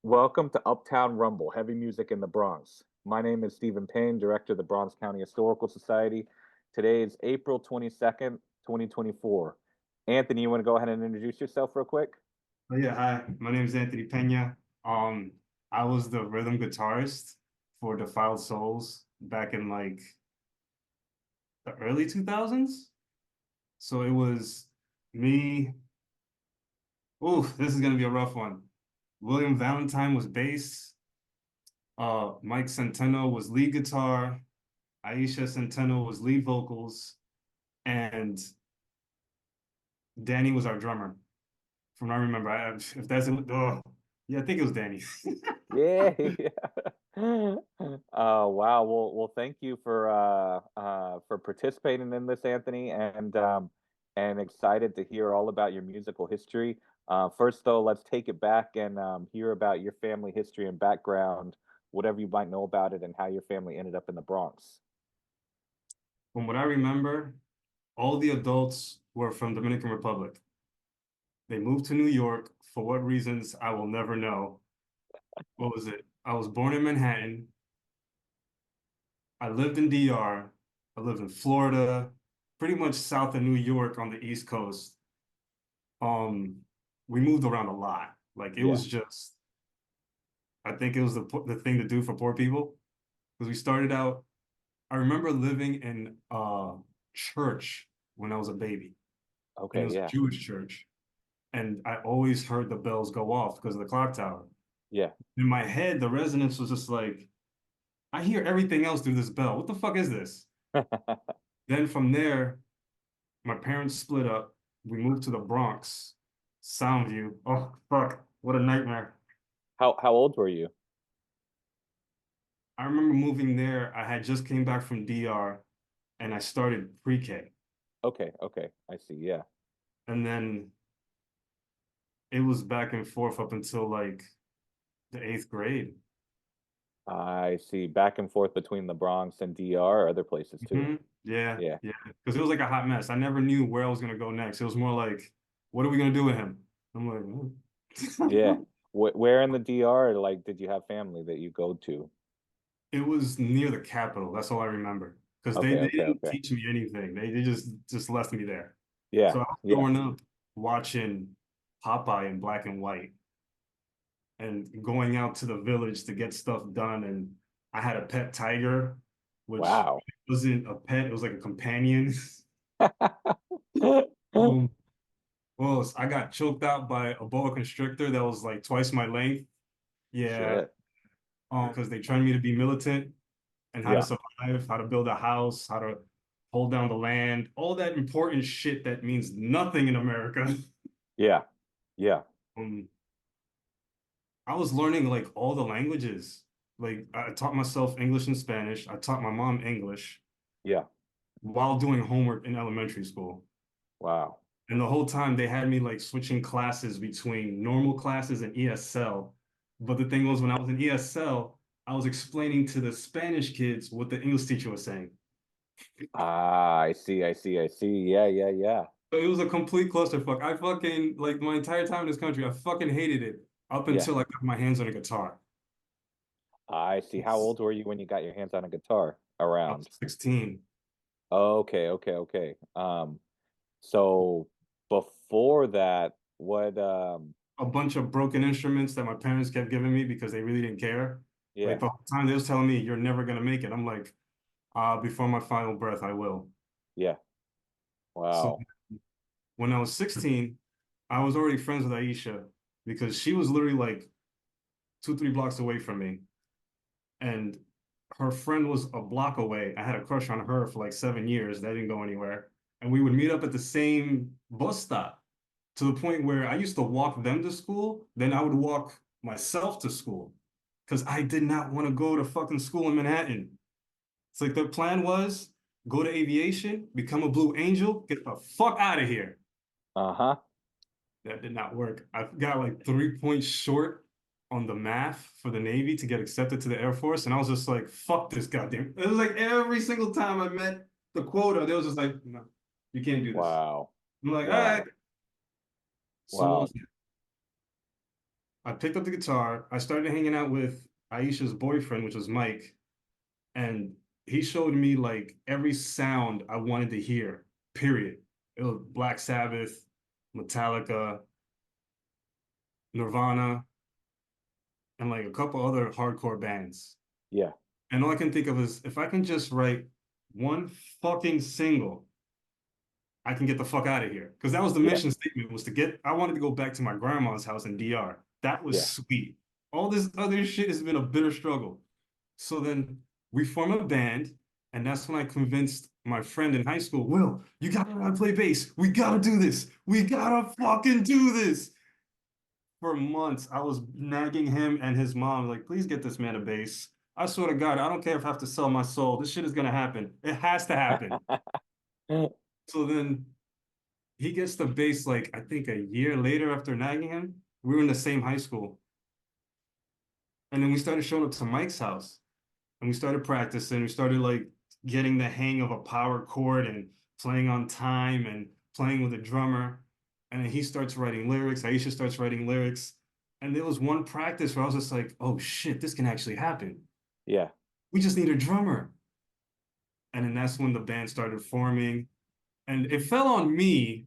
Welcome to Uptown Rumble, heavy music in the Bronx. My name is Steven Payne, director of the Bronx County Historical Society. Today is April 22nd, 2024. Anthony, you want to go ahead and introduce yourself real quick? Oh yeah, hi. My name is Anthony Peña. I was the rhythm guitarist for Defiled Souls back in like the early 2000s. So it was me. Ooh, this is gonna be a rough one. William Valentine was bass. Mike Centeno was lead guitar. Aiyisha Centeno was lead vocals, and Danny was our drummer. From what I remember, if that's yeah, I think it was Danny. Yeah. Oh wow. Well, thank you for participating in this, Anthony, and excited to hear all about your musical history. First, though, let's take it back and hear about your family history and background, whatever you might know about it, and how your family ended up in the Bronx. From what I remember, all the adults were from Dominican Republic. They moved to New York for what reasons I will never know. What was it? I was born in Manhattan. I lived in DR. I lived in Florida, pretty much south of New York on the East Coast. Um, we moved around a lot. Like it Yeah. was just, I think it was the thing to do for poor people because we started out. I remember living in a church when I was a baby, and it Okay. was a Yeah. Jewish church. And I always heard the bells go off because of the clock tower. Yeah. In my head, the resonance was just like, I hear everything else through this bell. What the fuck is this? Then from there, my parents split up. We moved to the Bronx, Soundview. Oh, fuck. What a nightmare. How old were you? I remember moving there. I had just came back from DR and I started pre-K. Okay. Okay. I see. Yeah. And then it was back and forth up until like the eighth grade. I see. Back and forth between the Bronx and DR, or other places too. Yeah, Yeah. yeah. Because it was like a hot mess. I never knew where I was gonna go next. It was more like, what are we gonna do with him? I'm like, Yeah. Where in the DR, like, did you have family that you go to? it was near the Capitol. That's all I remember. Because they, Okay. they Okay. didn't Okay. teach me anything. They just left me there. Yeah. So I was Yeah. growing up watching Popeye in black and white and going out to the village to get stuff done. And I had a pet tiger, which Wow. wasn't a pet, it was like a companion. Um, well, I got choked out by a boa constrictor that was like twice my length. Yeah. Shit. Because they trained me to be militant and how to Yeah. survive, how to build a house, how to hold down the land, all that important shit that means nothing in America. Yeah. Yeah. Um, I was learning like all the languages. Like I taught myself English and Spanish. I taught my mom English Yeah. while doing homework in elementary school. Wow. And the whole time they had me like switching classes between normal classes and ESL. But the thing was, when I was in ESL, I was explaining to the Spanish kids what the English teacher was saying. Ah, I see. I see. I see. Yeah. Yeah. Yeah. So it was a complete clusterfuck. I fucking like my entire time in this country, I fucking hated it up Yeah. until I got my hands on a guitar. I see. How old were you when you got your hands on a guitar I was around? 16. Okay. Okay. Okay. So before that, what, A bunch of broken instruments that my parents kept giving me because they really didn't care. Like yeah. the whole time they was telling me, you're never gonna make it. I'm like, before my final breath, I will. Yeah. So Wow. when I was 16, I was already friends with Aiyisha because she was literally like 2, 3 blocks away from me. And her friend was a block away. I had a crush on her for like 7 years. That didn't go anywhere. And we would meet up at the same bus stop to the point where I used to walk them to school. Then I would walk myself to school because I did not want to go to fucking school in Manhattan. It's like the plan was go to aviation, become a Blue Angel, get the fuck out of here. Uh-huh. That did not work. I got like 3 points short on the math for the Navy to get accepted to the Air Force. And I was just like, fuck this goddamn. It was like every single time I met the quota, they was just like, no, you can't do this. Wow. I'm like, all right. Wow. So Wow. I picked up the guitar. I started hanging out with Aiyisha's boyfriend, which was Mike, and he showed me like every sound I wanted to hear, period. It was Black Sabbath, Metallica, Nirvana, and like a couple other hardcore bands. Yeah. And all I can think of is if I can just write one fucking single, I can get the fuck out of here. Because that was the Yeah. mission statement was to get, I wanted to go back to my grandma's house in DR. That was Yeah. sweet. All this other shit has been a bitter struggle. So then we form a band, and that's when I convinced my friend in high school, Will, you gotta learn how to play bass. We gotta do this. We gotta fucking do this. For months, I was nagging him and his mom, like, please get this man a bass. I swear to God, I don't care if I have to sell my soul. This shit is gonna happen. It has to happen. So then he gets the bass like I think a year later after nagging him. We were in the same high school. And then we started showing up to Mike's house and we started practicing. We started like getting the hang of a power chord and playing on time and playing with a drummer. And then he starts writing lyrics. Aiyisha starts writing lyrics. And there was one practice where I was just like, oh shit, this can actually happen. Yeah. We just need a drummer. And then that's when the band started forming. And it fell on me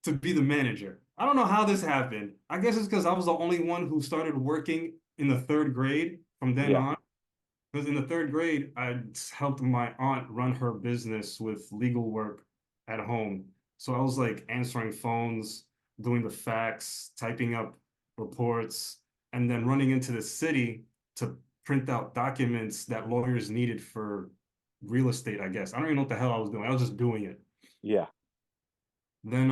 to be the manager. I don't know how this happened. I guess it's because I was the only one who started working in the third grade from then Yeah. on. Because in the third grade, I helped my aunt run her business with legal work at home. So I was like answering phones, doing the fax, typing up reports, and then running into the city to print out documents that lawyers needed for real estate, I guess. I don't even know what the hell I was doing. I was just doing it. Yeah. Then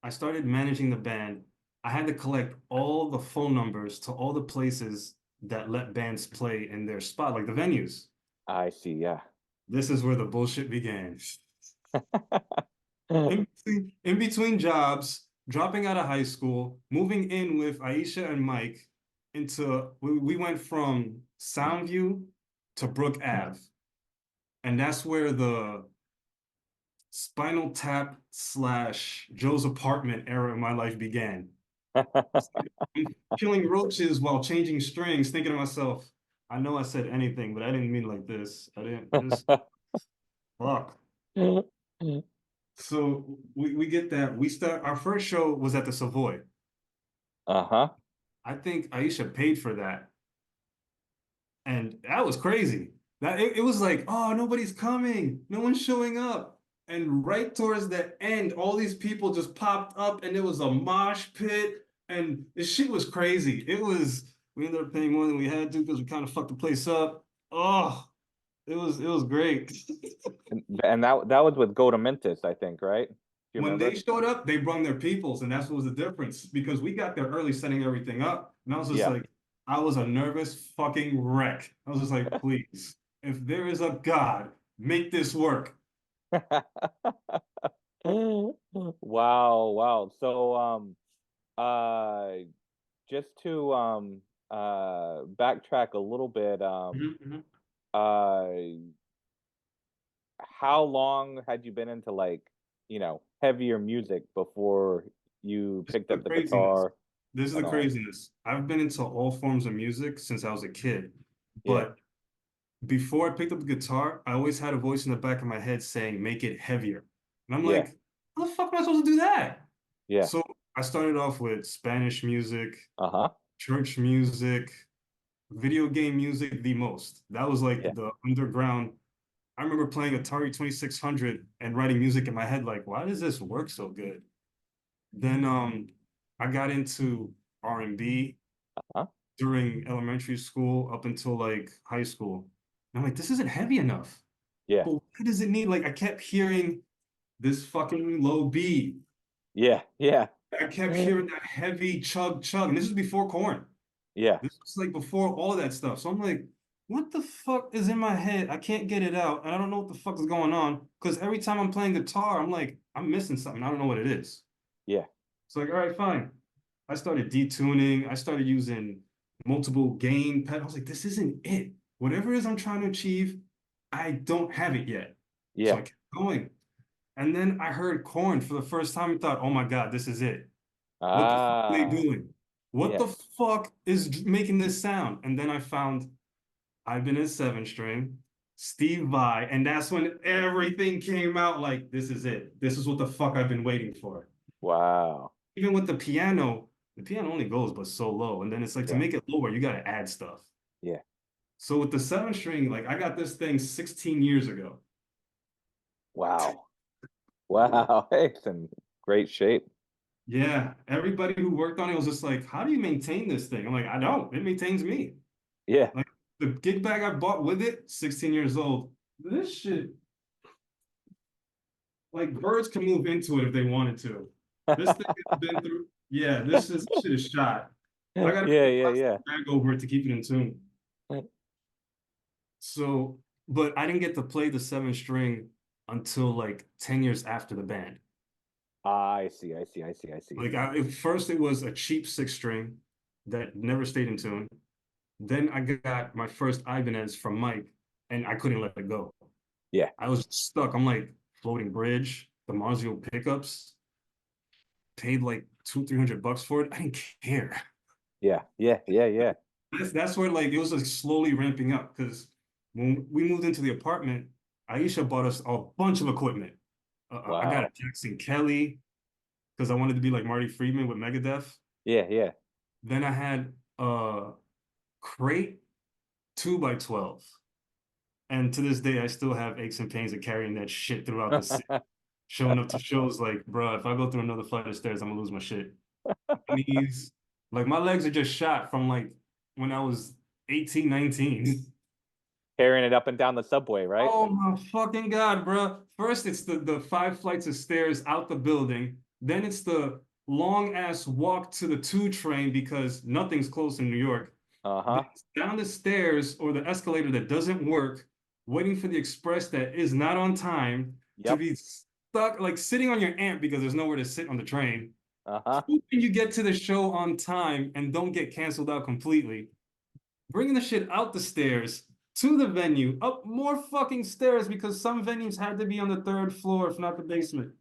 I started managing the band. I had to collect all the phone numbers to all the places that let bands play in their spot, like the venues. I see. Yeah. This is where the bullshit began. In between jobs, dropping out of high school, moving in with Aiyisha and Mike into, we went from Soundview to Brook Ave. And that's where the Spinal Tap / Joe's Apartment era of my life began. I'm killing roaches while changing strings, thinking to myself, I know I said anything, but I didn't mean like this. I didn't just fuck. So we get that. We start our first show was at the Savoy. Uh-huh. I think Aiyisha paid for that. And that was crazy. That it was like, oh, nobody's coming, no one's showing up. And right towards the end, all these people just popped up and it was a mosh pit and this shit was crazy. We ended up paying more than we had to because we kind of fucked the place up. Oh, it was great. And that was with Go to Memphis, I think, right? Do you When they remember? showed up, they brung their peoples, and that's what was the difference because we got there early setting everything up. And I was just Yeah. like, I was a nervous fucking wreck. I was just like, please, if there is a God, make this work. Wow, wow. So uh just to backtrack a little bit, Mhm. uh how long had you been into like, heavier music before you This is picked the up the craziness. guitar This is the and all? craziness. I've been into all forms of music since I was a kid, Yeah, but before I picked up the guitar, I always had a voice in the back of my head saying, make it heavier. And I'm yeah, like, how the fuck am I supposed to do that? yeah. So I started off with Spanish music, Uh-huh. church music, video game music the most. That was like Yeah. the underground. I remember playing Atari 2600 and writing music in my head like, why does this work so good? Then I got into R&B Huh? during elementary school up until like high school. And I'm like, this isn't heavy enough. Yeah. But what does it need? Like I kept hearing this fucking low B. Yeah. Yeah. I kept hearing that heavy chug chug. And this was before Korn. Yeah. This was like before all of that stuff. So I'm like, what the fuck is in my head? I can't get it out. And I don't know what the fuck is going on. Because every time I'm playing guitar, I'm like, I'm missing something. I don't know what it is. Yeah. So like, all right, fine. I started detuning. I started using multiple gain pedals. I was like, this isn't it. Whatever it is I'm trying to achieve, I don't have it yet. So Yeah. I kept going. And then I heard Korn for the first time and thought, oh my God, this is it. What the fuck are they Ah. doing? What Yeah. the fuck is making this sound? And then I found Ibanez 7-string, Steve Vai, and that's when everything came out like, this is it. This is what the fuck I've been waiting for. Wow. Even with the piano only goes but so low. And then it's like to Yeah. make it lower, you gotta add stuff. Yeah. So with the 7-string, like I got this thing 16 years ago. Wow. Wow. Hey, it's in great shape. Yeah, everybody who worked on it was just like, how do you maintain this thing? I'm like, I don't. It maintains me. Yeah. Like the gig bag I bought with it, 16 years old. This shit, like birds can move into it if they wanted to. This thing has been through, yeah, this shit is shot. I gotta Yeah, put a yeah, plastic yeah. bag over it to keep it in tune. So, but I didn't get to play the 7-string until like 10 years after the band. I see, I see, I see, I see. Like at first it was a cheap 6-string that never stayed in tune. Then I got my first Ibanez from Mike and I couldn't let it go. Yeah. I was stuck. I'm like floating bridge, the Marzio pickups, paid like $200-300 for it. I didn't care. Yeah. Yeah. Yeah. Yeah. That's where like it was like slowly ramping up because when we moved into the apartment, Aiyisha bought us a bunch of equipment. I got a Wow. Jackson Kelly because I wanted to be like Marty Friedman with Megadeth. Yeah. Yeah. Then I had a crate 2x12. And to this day, I still have aches and pains of carrying that shit throughout the city. Showing up to shows like, bro, if I go through another flight of stairs, I'm gonna lose my shit. My knees, like my legs are just shot from like when I was 18, 19. Carrying it up and down the subway, right? Oh my fucking God, bro. First, it's the 5 flights of stairs out the building. Then it's the long ass walk to the 2 train because nothing's close in New York. Then Uh-huh. it's down the stairs or the escalator that doesn't work, waiting for the express that is not on time to Yep. be stuck, like sitting on your amp because there's nowhere to sit on the train. Uh-huh. Hoping you get to the show on time and don't get canceled out completely. Bringing the shit out the stairs to the venue, up more fucking stairs because some venues had to be on the 3rd floor, if not the basement.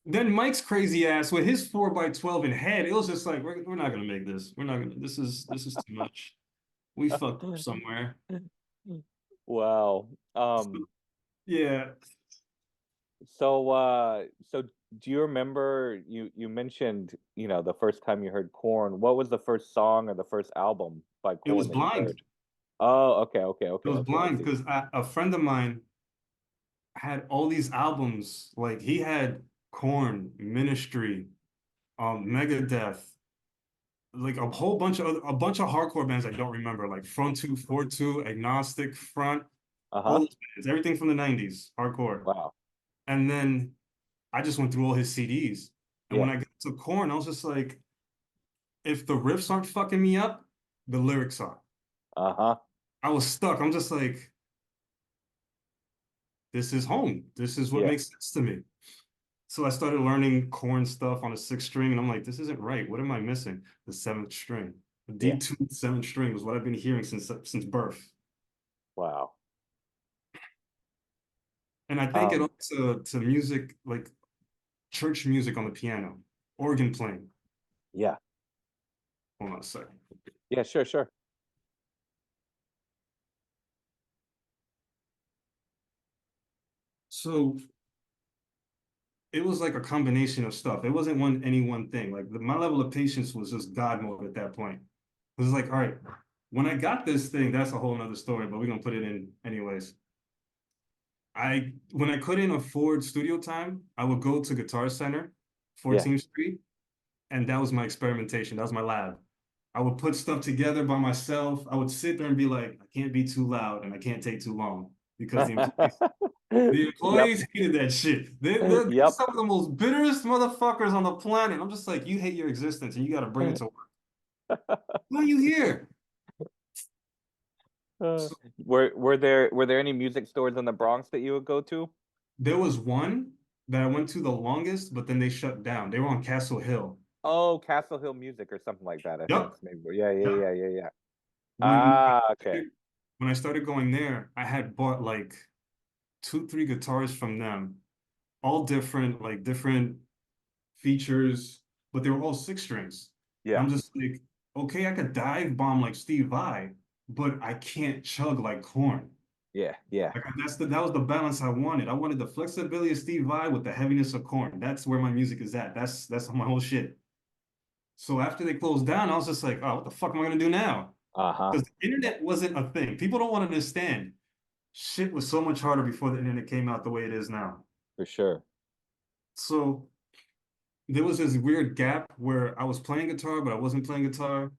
Then Mike's crazy ass with his 4x12 in head, it was just like, we're not gonna make this. We're not gonna, this is too much. We fucked up somewhere. Wow. Yeah. So do you remember you mentioned, the first time you heard Korn? What was the first song or the first album by It was Korn that you blind. heard? Oh, okay, okay, It okay, was okay. I blind see. because a friend of mine had all these albums. Like he had Korn, Ministry, Megadeth, like a bunch of hardcore bands I don't remember, like Front 242, Agnostic Front, all Uh-huh. those bands, everything from the 90s, hardcore. Wow. And then I just went through all his CDs. And when Yeah. I got to Korn, I was just like, if the riffs aren't fucking me up, the lyrics are. Uh-huh. I was stuck. I'm just like, this is home. This is what Yeah. makes sense to me. So I started learning Korn stuff on a 6-string, and I'm like, this isn't right. What am I missing? The 7th string. The Yeah. detuned 7th string was what I've been hearing since birth. Wow. And I think it Um, also to music, like church music on the piano, organ playing. yeah. Hold on a second. Yeah, sure, sure. So it was like a combination of stuff. It wasn't any one thing. Like my level of patience was just God mode at that point. It was like, all right, when I got this thing, that's a whole nother story, but we're gonna put it in anyways. When I couldn't afford studio time, I would go to Guitar Center, Yeah. 14th Street, and that was my experimentation. That was my lab. I would put stuff together by myself. I would sit there and be like, I can't be too loud and I can't take too long because the Yep. employees hated that shit. They're Yep. some of the most bitterest motherfuckers on the planet. I'm just like, you hate your existence and you got to bring it to work. Why are you here? Uh, So were there any music stores in the Bronx that you would go to? there was one that I went to the longest, but then they shut down. They were on Castle Hill. Oh, Castle Hill Music or something like that, I think. Yep. Maybe. Yeah, yeah, Yep. yeah, yeah, yeah. When Ah, okay. when I started going there, I had bought like 2, 3 guitars from them, all different, like different features. but they were all 6 strings. And Yeah. I'm just like, okay, I could dive bomb like Steve Vai, but I can't chug like Korn. Yeah. Yeah. Like that was the balance I wanted. I wanted the flexibility of Steve Vai with the heaviness of Korn. That's where my music is at. That's my whole shit. So after they closed down, I was just like, oh, what the fuck am I gonna do now? Uh-huh. Because the internet wasn't a thing. People don't want to understand. Shit was so much harder before the internet came out the way it is now. For sure. So there was this weird gap where I was playing guitar, but I wasn't playing guitar.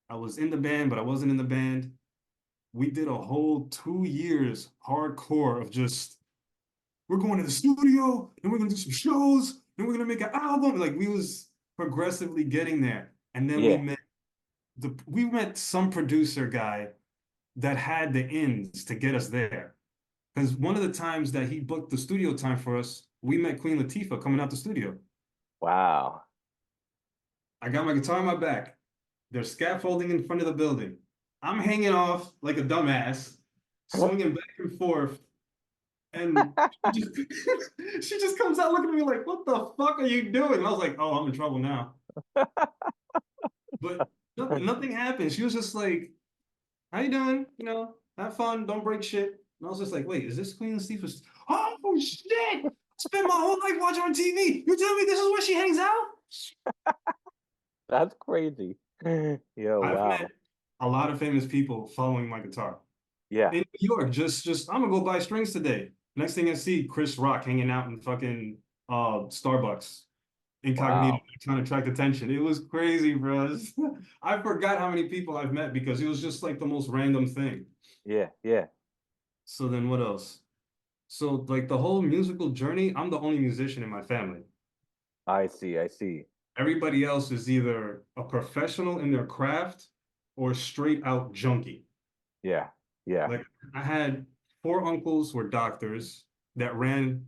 I was in the band, but I wasn't in the band. We did a whole 2 years hardcore of just, we're going to the studio and we're gonna do some shows and we're gonna make an album. Like we was progressively getting there. And then Yeah. we met some producer guy that had the ins to get us there. Because one of the times that he booked the studio time for us, we met Queen Latifah coming out the studio. Wow. I got my guitar on my back. There's scaffolding in front of the building. I'm hanging off like a dumbass, swinging back and forth. And she just, she just comes out looking at me like, what the fuck are you doing? And I was like, oh, I'm in trouble now. But nothing happened. She was just like, how you doing? You know, have fun, don't break shit. And I was just like, wait, is this Queen Latifah? Oh shit! I spent my whole life watching on TV. You telling me this is where she hangs out? That's crazy. Yo, I've wow. met a lot of famous people following my guitar. Yeah. In New York, just I'm gonna go buy strings today. Next thing I see, Chris Rock hanging out in fucking Starbucks, incognito, Wow. trying to attract attention. It was crazy, bro. I forgot how many people I've met because it was just like the most random thing. Yeah. Yeah. So then what else? So like the whole musical journey, I'm the only musician in my family. I see. I see. Everybody else is either a professional in their craft or straight out junkie. Yeah. Yeah. Like I had 4 uncles who were doctors that ran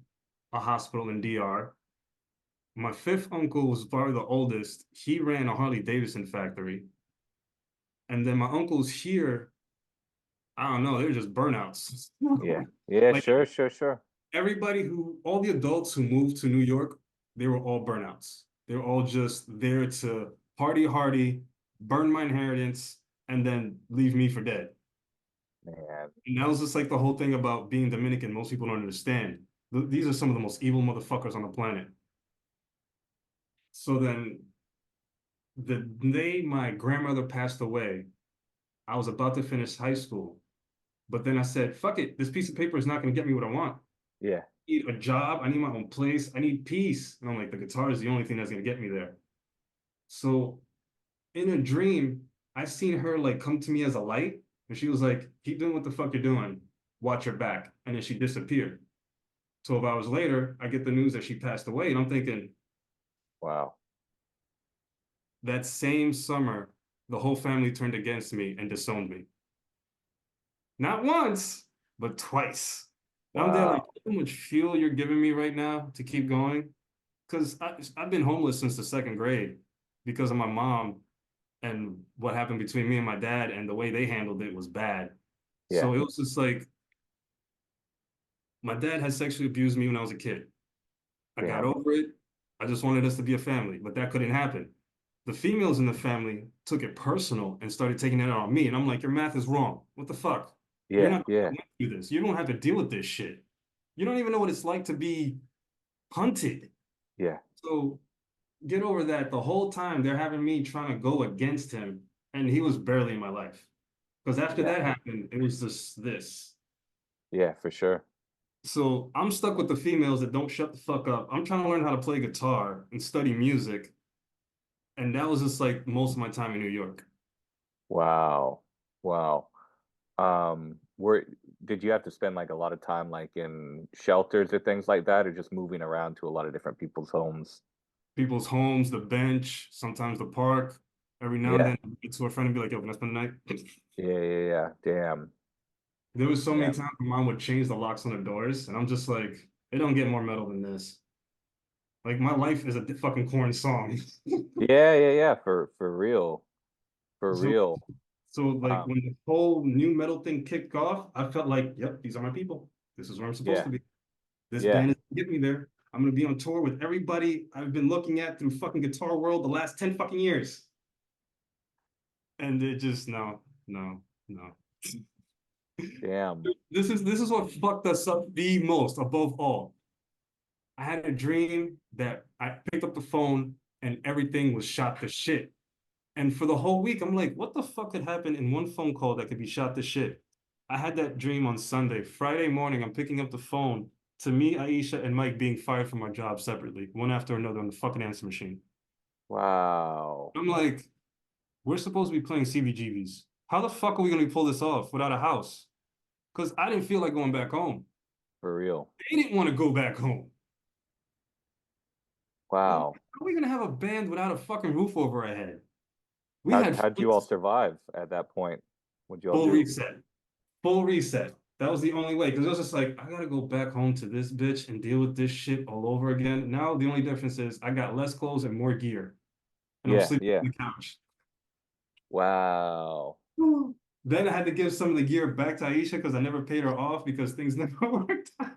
a hospital in DR. My fifth uncle was probably the oldest. He ran a Harley Davidson factory. And then my uncles here, I don't know, they were just burnouts. Yeah. Yeah. Like Sure. Sure. Sure. all the adults who moved to New York, they were all burnouts. They were all just there to party hardy, burn my inheritance, and then leave me for dead. Man. And that was just like the whole thing about being Dominican. Most people don't understand. These are some of the most evil motherfuckers on the planet. So then, the day my grandmother passed away, I was about to finish high school. But then I said, fuck it, this piece of paper is not going to get me what I want. Yeah. I need a job. I need my own place. I need peace. And I'm like, the guitar is the only thing that's going to get me there. So in a dream, I seen her like come to me as a light. And she was like, keep doing what the fuck you're doing. Watch your back. And then she disappeared. 12 hours later, I get the news that she passed away. And I'm thinking, Wow. that same summer, the whole family turned against me and disowned me. Not once, but twice. And I'm there like, Wow. how much fuel you're giving me right now to keep going? Because I've been homeless since the second grade because of my mom and what happened between me and my dad, and the way they handled it was bad. Yeah. So it was just like, my dad had sexually abused me when I was a kid. I got Damn. over it. I just wanted us to be a family, but that couldn't happen. The females in the family took it personal and started taking it out on me. And I'm like, your math is wrong. What the fuck? You're Yeah. not Yeah. going through this. You don't have to deal with this shit. You don't even know what it's like to be hunted. Yeah. So get over that. The whole time they're having me trying to go against him, and he was barely in my life. Because after Yeah. that happened, it was just this. Yeah. For sure. So I'm stuck with the females that don't shut the fuck up. I'm trying to learn how to play guitar and study music. And that was just like most of my time in New York. Wow. Wow. Where did you have to spend like a lot of time like in shelters or things like that, or just moving around to a lot of different people's homes? People's homes, the bench, sometimes the park. Every now and Yeah. then, I'd get to a friend and be like, yo, can I spend the night? Yeah. Yeah. Yeah. Damn. There was so many Damn. times my mom would change the locks on the doors, and I'm just like, it don't get more metal than this. Like, my life is a fucking Korn song. Yeah. Yeah. Yeah. For real. For So, real. so like Um. when the whole new metal thing kicked off, I felt like, yep, these are my people. This is where I'm supposed Yeah. to be. This Yeah. band is gonna get me there. I'm gonna be on tour with everybody I've been looking at through fucking Guitar World the last 10 fucking years. And it just no. Damn. This is what fucked us up the most above all. I had a dream that I picked up the phone and everything was shot to shit. And for the whole week, I'm like, what the fuck could happen in one phone call that could be shot to shit? I had that dream on Sunday. Friday morning, I'm picking up the phone to me, Aiyisha, and Mike being fired from our jobs separately, one after another on the fucking answer machine. Wow. I'm like, we're supposed to be playing CBGBs. How the fuck are we going to pull this off without a house? Because I didn't feel like going back home. For real. They didn't want to go back home. I'm like, Wow. how are we going to have a band without a fucking roof over our head? We had How'd you all survive at that point? What'd you all full do? reset. Full reset. That was the only way. Because it was just like, I gotta go back home to this bitch and deal with this shit all over again. Now the only difference is I got less clothes and more gear. And I'm Yeah, sleeping yeah. on the couch. Wow. Then I had to give some of the gear back to Aiyisha because I never paid her off because things never worked out.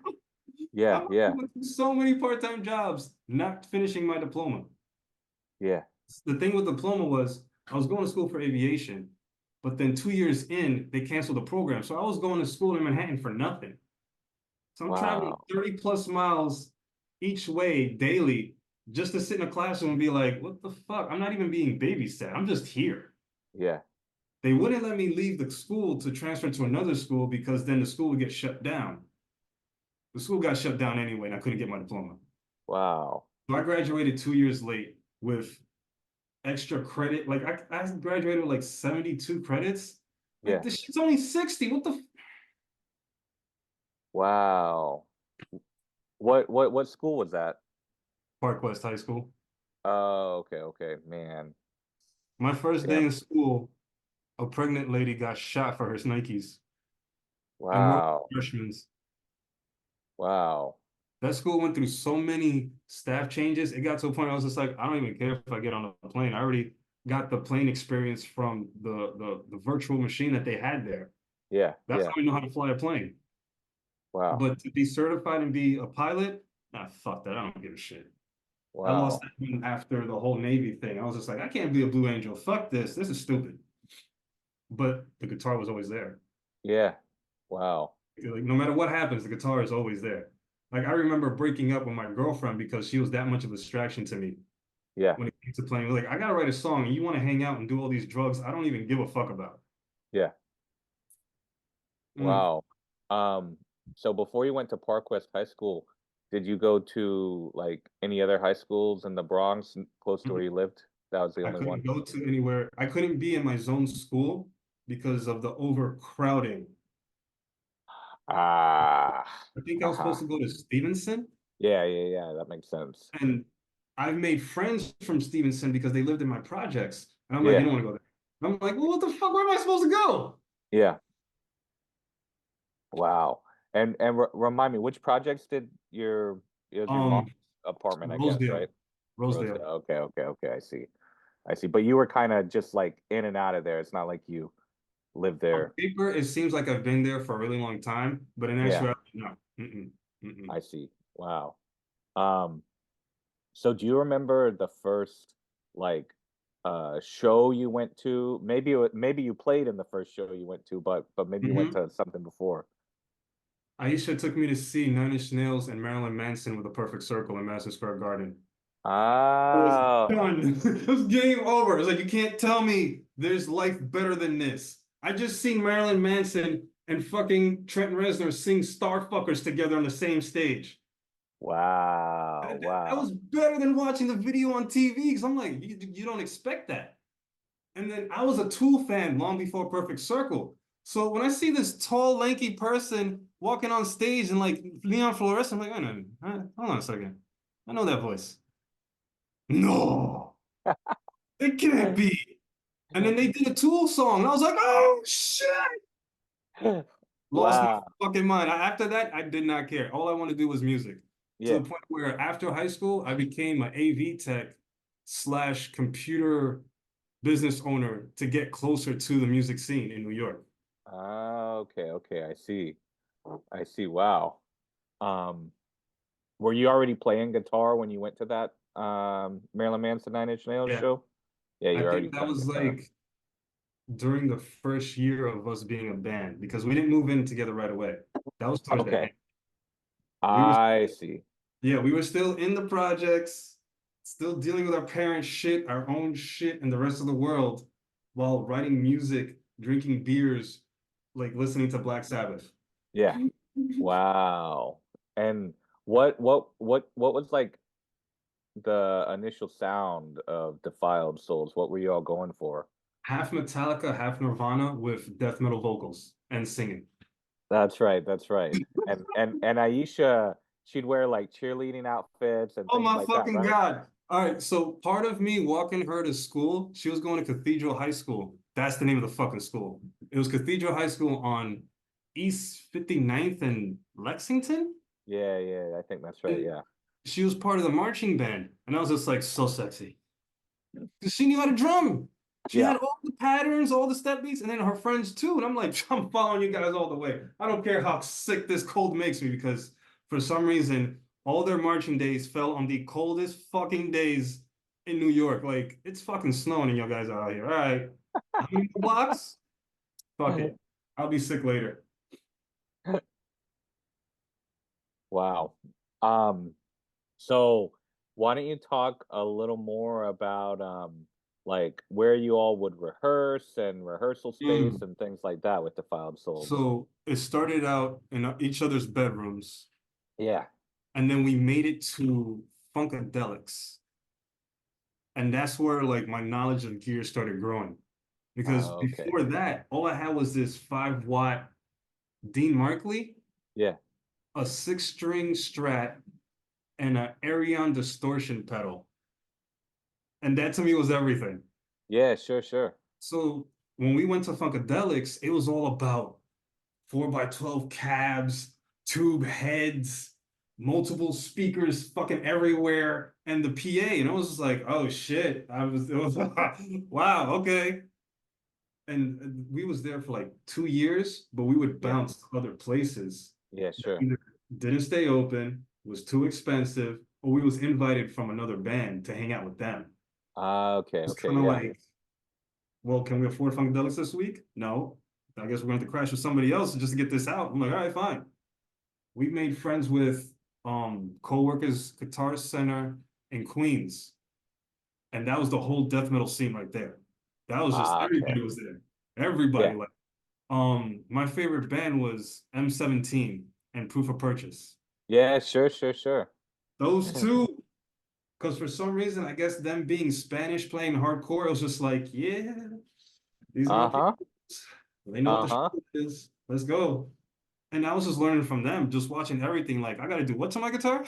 Yeah, I'm yeah, doing so many part-time jobs, not finishing my diploma. yeah. The thing with diploma was I was going to school for aviation, but then 2 years in, they canceled the program. So I was going to school in Manhattan for nothing. So I'm traveling Wow. 30 plus miles each way daily just to sit in a classroom and be like, what the fuck? I'm not even being babysat. I'm just here. Yeah. They wouldn't let me leave the school to transfer to another school because then the school would get shut down. The school got shut down anyway, and I couldn't get my diploma. Wow. So I graduated 2 years late with extra credit. Like I graduated with like 72 credits. Like Yeah. this shit's only 60. What the Wow. What school was that? Park West High School. Oh, okay, okay, man. My first day Damn. in school, a pregnant lady got shot for her Nikes. And one of Wow. the freshmen. Wow. That school went through so many staff changes. It got to a point I was just like, I don't even care if I get on a plane. I already got the plane experience from the virtual machine that they had there. Yeah, That's yeah. how I know how to fly a plane. Wow. But to be certified and be a pilot, nah, fuck that. I don't give a shit. I lost Wow. that one after the whole Navy thing. I was just like, I can't be a Blue Angel. Fuck this. This is stupid. But the guitar was always there. Yeah. Wow. Like no matter what happens, the guitar is always there. Like I remember breaking up with my girlfriend because she was that much of a distraction to me Yeah. when it came to playing. Like I gotta write a song, and you want to hang out and do all these drugs I don't even give a fuck about. Yeah. Mm. Wow. Um, so before you went to Park West High School, did you go to like any other high schools in the Bronx close to where you lived? That was the I only one? couldn't go to anywhere. I couldn't be in my zone school because of the overcrowding. Ah. I think I was supposed Uh-huh. to go to Stevenson, Yeah, yeah, yeah. That makes sense. and I've made friends from Stevenson because they lived in my projects. And I'm like, you Yeah. don't want to go there. I'm like, well, what the fuck? Where am I supposed to go? Yeah. Wow. And remind me, which projects did your it was your mom's Um, apartment, I guess, Rosedale. right? Rosedale. Rosedale. Okay, okay, okay. I see. I see. But you were kind of just like in and out of there. It's not like you lived On there. paper, it seems like I've been there for a really long time, but in Yeah, actuality, no. Mm-mm. Mm-mm. I see. Wow. Um, so do you remember the first like show you went to? Maybe you played in the first show you went to, but maybe you went Mm-hmm. to something before. Aiyisha took me to see Nine Inch Nails and Marilyn Manson with a perfect circle in Madison Square Garden. It was Oh, done. It was game over. It's like, you can't tell me there's life better than this. I just seen Marilyn Manson and fucking Trent Reznor sing Starfuckers together on the same stage. wow, That wow. was better than watching the video on TV because I'm like, you don't expect that. And then I was a Tool fan long before Perfect Circle. So when I see this tall, lanky person walking on stage and like Leon Flores, I'm like, oh, no, hold on a second. I know that voice. No, it can't be. And then they did a Tool song, and I was like, oh shit! Lost Wow. my fucking mind. After that, I did not care. All I wanted to do was music. To Yeah. the point where after high school, I became an AV tech slash computer business owner to get closer to the music scene in New York. Ah, okay, okay. I see. I see. Wow. Um, Were you already playing guitar when you went to that Marilyn Manson Nine Inch Nails Yeah, show? Yeah, I you're already think that playing was guitar. like during the first year of us being a band because we didn't move in together right away. That was towards the Okay. end. We were I see. Yeah, we were still in the projects, still dealing with our parents' shit, our own shit, and the rest of the world while writing music, drinking beers, like listening to Black Sabbath. Yeah. Wow. And what was like the initial sound of Defiled Souls? What were you all going for? Half Metallica, half Nirvana with death metal vocals and singing. That's right, that's right. And Aiyisha, she'd wear like cheerleading outfits and Oh things my like that, fucking right? God. All right, so part of me walking her to school, she was going to Cathedral High School. That's the name of the fucking school. It was Cathedral High School on East 59th and Lexington. Yeah, yeah, I think that's right. And Yeah. she was part of the marching band. And I was just like, so sexy. Because she knew how to drum. She Yeah. had all the patterns, all the step beats, and then her friends too. And I'm like, I'm following you guys all the way. I don't care how sick this cold makes me because for some reason, all their marching days fell on the coldest fucking days in New York. Like, it's fucking snowing and you guys are out here. All right. How many more blocks? Fuck it. I'll be sick later. Wow. Um, so why don't you talk a little more about like where you all would rehearse and rehearsal space Mm. and things like that with Defiled Souls? So it started out in each other's bedrooms, Yeah. and then we made it to Funkadelics. And that's where like my knowledge of gear started growing. Because Okay. before that, all I had was this 5 watt Dean Markley, Yeah. a 6 string Strat, and an Arion distortion pedal. And that to me was everything. Yeah, sure, sure. So when we went to Funkadelics, it was all about 4x12 cabs, tube heads, multiple speakers fucking everywhere, and the PA. And I was just like, oh shit. It was wow, okay. And we was there for like 2 years, but we would Yeah. bounce to other places Yeah, that sure. either didn't stay open, was too expensive, or we was invited from another band to hang out with them. Okay, It's okay, kind of yeah. like, well, can we afford Funkadelics this week? No. I guess we're going to have to crash with somebody else just to get this out. I'm like, all right, fine. We made friends with co-workers Guitar Center in Queens. And that was the whole death metal scene right there. That was just Okay. everybody was there. Everybody Yeah. like my favorite band was M17 and Proof of Purchase. Yeah, sure, sure, sure. Those two, because for some reason, I guess them being Spanish playing hardcore, it was just like, yeah, these are my Uh-huh. people. They know what the shit Uh-huh. is. Let's go. And I was just learning from them, just watching everything. Like, I gotta do what to my guitar?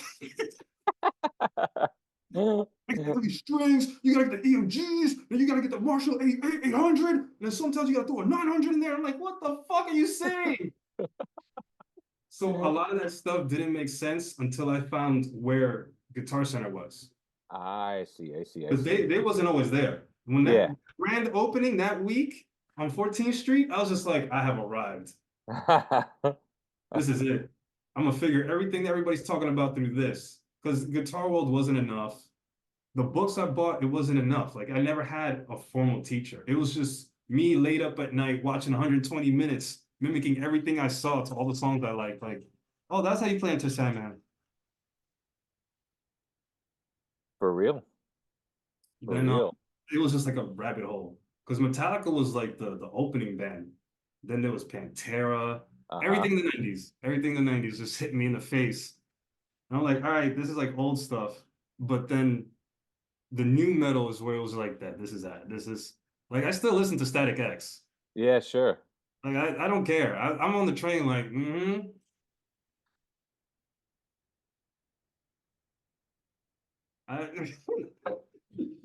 I gotta these strings, you gotta get the EMGs, then you gotta get the Marshall 800, and then sometimes you gotta throw a 900 in there. I'm like, what the fuck are you saying? So a lot of that stuff didn't make sense until I found where Guitar Center was. I see, I see, I Because they, see. they wasn't always there. When that Yeah. grand opening that week on 14th Street, I was just like, I have arrived. This is it. I'm gonna figure everything that everybody's talking about through this. Because Guitar World wasn't enough. The books I bought, it wasn't enough. Like I never had a formal teacher. It was just me laid up at night watching 120 minutes, mimicking everything I saw to all the songs I liked. Like, oh, that's how you play Enter Sandman. For real. For Then real. it was just like a rabbit hole. Because Metallica was like the opening band. Then there was Pantera. Uh-huh. Everything in the 90s. Everything in the 90s just hit me in the face. And I'm like, all right, this is like old stuff. But then the new metal is where it was like that. This is that. This is like I still listen to Static X. Yeah, sure. Like I don't care. I'm on the train like, I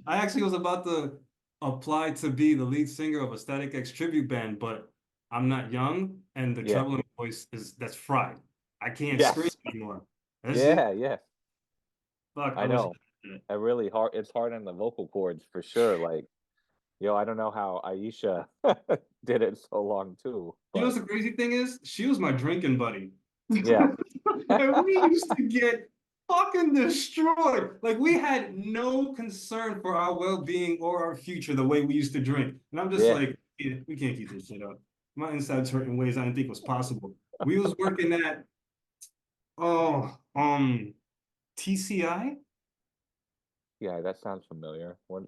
I actually was about to apply to be the lead singer of a Static X tribute band, but I'm not young and the Yeah. treble in my voice is that's fried. I can't scream Yes. anymore. That's just Yeah, yeah. fuck. I I wish I know. had that. It really hard it's hard on the vocal cords for sure. Like, yo, I don't know how Aiyisha did it so long too, You know but what's the crazy thing is? She was my drinking buddy. yeah. And we used to get fucking destroyed. Like we had no concern for our well-being or our future the way we used to drink. And I'm just Yeah. like, yeah, we can't keep this shit up. My insides hurt in ways I didn't think was possible. We was working at oh TCI, Yeah, that sounds familiar. What?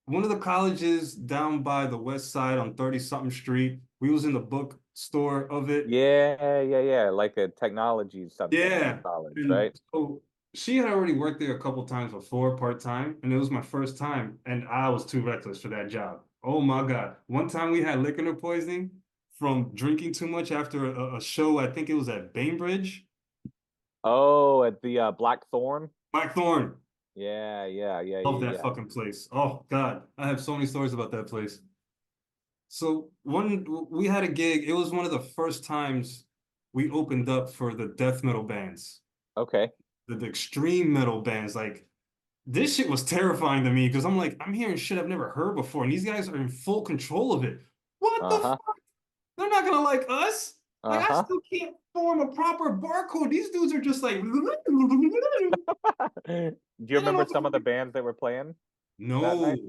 one of the colleges down by the west side on 30 something street. We was in the bookstore of it. Yeah, yeah, yeah. Like a technology something Yeah. college, And right? so she had already worked there a couple times before, part-time, and it was my first time, and I was too reckless for that job. Oh my God. One time we had liquor poisoning from drinking too much after a show. I think it was at Bainbridge. Oh, at the Blackthorn. Blackthorn. Yeah, yeah, yeah, Love yeah, that yeah. fucking place. Oh God. I have so many stories about that place. So one we had a gig. It was one of the first times we opened up for the death metal bands, Okay. the extreme metal bands. Like this shit was terrifying to me because I'm like, I'm hearing shit I've never heard before, and these guys are in full control of it. What the Uh-huh. fuck? They're not gonna like us. Like I Uh-huh. still can't form a proper barcode. These dudes are just like, I Do you don't remember know. some of the bands that were playing that No, night?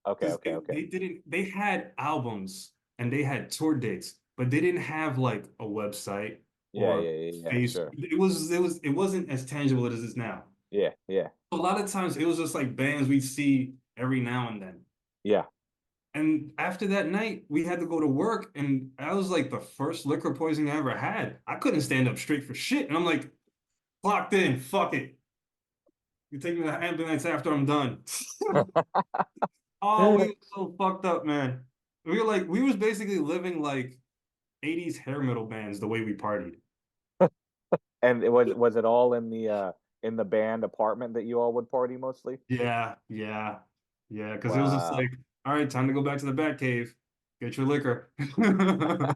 Okay, because okay, okay. they didn't. They had albums and they had tour dates, but they didn't have like a website Yeah, or yeah, yeah, yeah, face. sure. It wasn't as tangible as it is now. Yeah, yeah, A lot of times it was just like bands we'd see every now and then. yeah. And after that night, we had to go to work, and that was like the first liquor poisoning I ever had. I couldn't stand up straight for shit, and I'm like, clocked in, fuck it. You take me to the ambulance after I'm done. Oh, we were so fucked up, man. We were like, we was basically living like 80s hair metal bands the way we partied. And was it all in the band apartment that you all would party mostly? Yeah, yeah, yeah. Because it was just Wow. like, all right, time to go back to the bat cave, get your liquor. I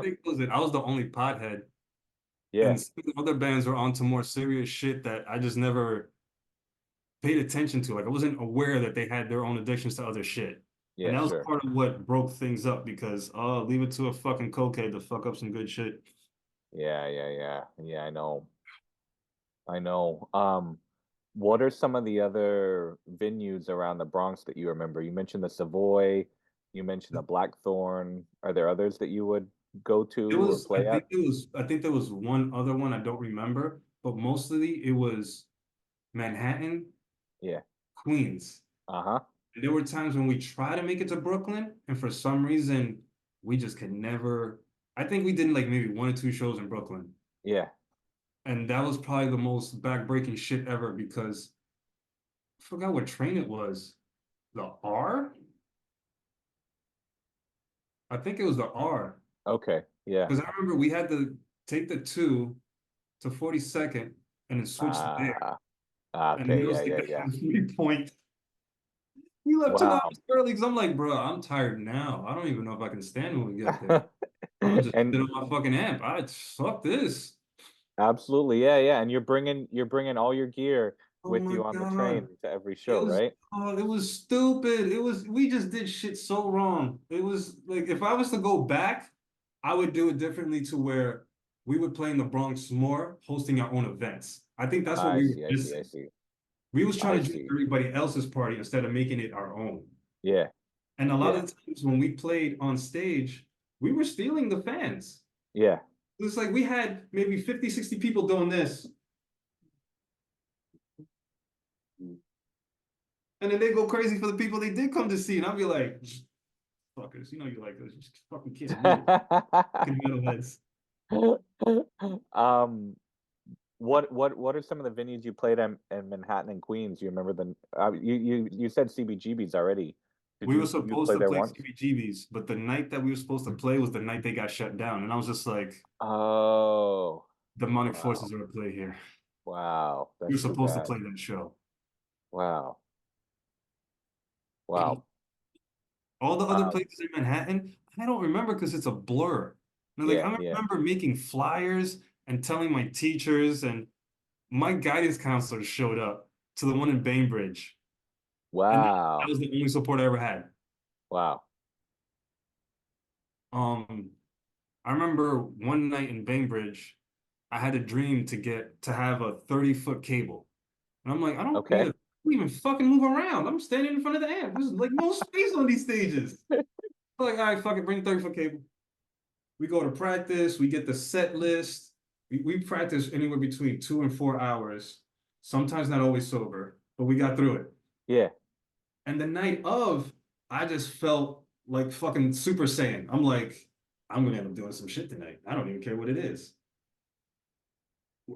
think was it. I was the only pothead. Yeah, And some of the other bands were onto more serious shit that I just never paid attention to. Like I wasn't aware that they had their own addictions to other shit. And yeah, that was sure. part of what broke things up because oh, leave it to a fucking cokehead to fuck up some good shit. Yeah, yeah, yeah. Yeah, I know. I know. What are some of the other venues around the Bronx that you remember? You mentioned the Savoy, you mentioned the Blackthorn. Are there others that you would go It to or was, I play think at? it was, I think there was one other one I don't remember, but mostly it was Manhattan, Yeah. Queens. Uh-huh. And there were times when we tried to make it to Brooklyn, and for some reason we just could never. I think we did like maybe one or two shows in Brooklyn. Yeah. And that was probably the most backbreaking shit ever because I forgot what train it was. The R? I think it was the R. Okay. Yeah. Because I remember we had to take the two to 42nd and then switch there. Ah, And then okay. it Yeah, was like yeah, the yeah. halfway point. We left two Wow. hours early because I'm like, bro, I'm tired now. I don't even know if I can stand when we get there. I'm gonna just sit And on my fucking amp. I fuck this. absolutely, yeah, yeah. And you're bringing all your gear Oh with my you on the God. train to every It show, was right? it was stupid. It was we just did shit so wrong. It was like if I was to go back, I would do it differently to where we would play in the Bronx more, hosting our own events. I think that's what I we were see, I see, I missing. see. We was I trying to do see. everybody else's party instead of making it our own. Yeah, And a lot yeah, of the times when we played on stage, we were stealing the fans. yeah. It's like we had maybe 50, 60 people doing this. And then they go crazy for the people they did come to see. And I'll be like, fuckers, you know you like this. You just fucking can't move. Fucking metalheads. Um, what are some of the venues you played in Manhattan and Queens? You remember the you said CBGB's already. Did We were you supposed play to there play once? CBGBs, but the night that we were supposed to play was the night they got shut down. And I was just like, Oh, demonic wow. forces are at play here. Wow. We were That's too supposed to bad. play that show. Wow. Wow. All the other Um, places in Manhattan, I don't remember because it's a blur. And like yeah, I yeah. remember making flyers and telling my teachers, and my guidance counselor showed up to the one in Bainbridge. And that Wow. was the only support I ever had. Wow. Um, I remember one night in Bainbridge. I had a dream to have a 30-foot cable. And I'm like, I don't need Okay. to even fucking move around. I'm standing in front of the amp. There's like no space on these stages. I'm like, all right, fuck it, bring the 30-foot cable. We go to practice, we get the set list. We practice anywhere between 2 and 4 hours, sometimes not always sober, but we got through it. Yeah. And the night of, I just felt like fucking Super Saiyan. I'm like, I'm gonna end up doing some shit tonight. I don't even care what it is.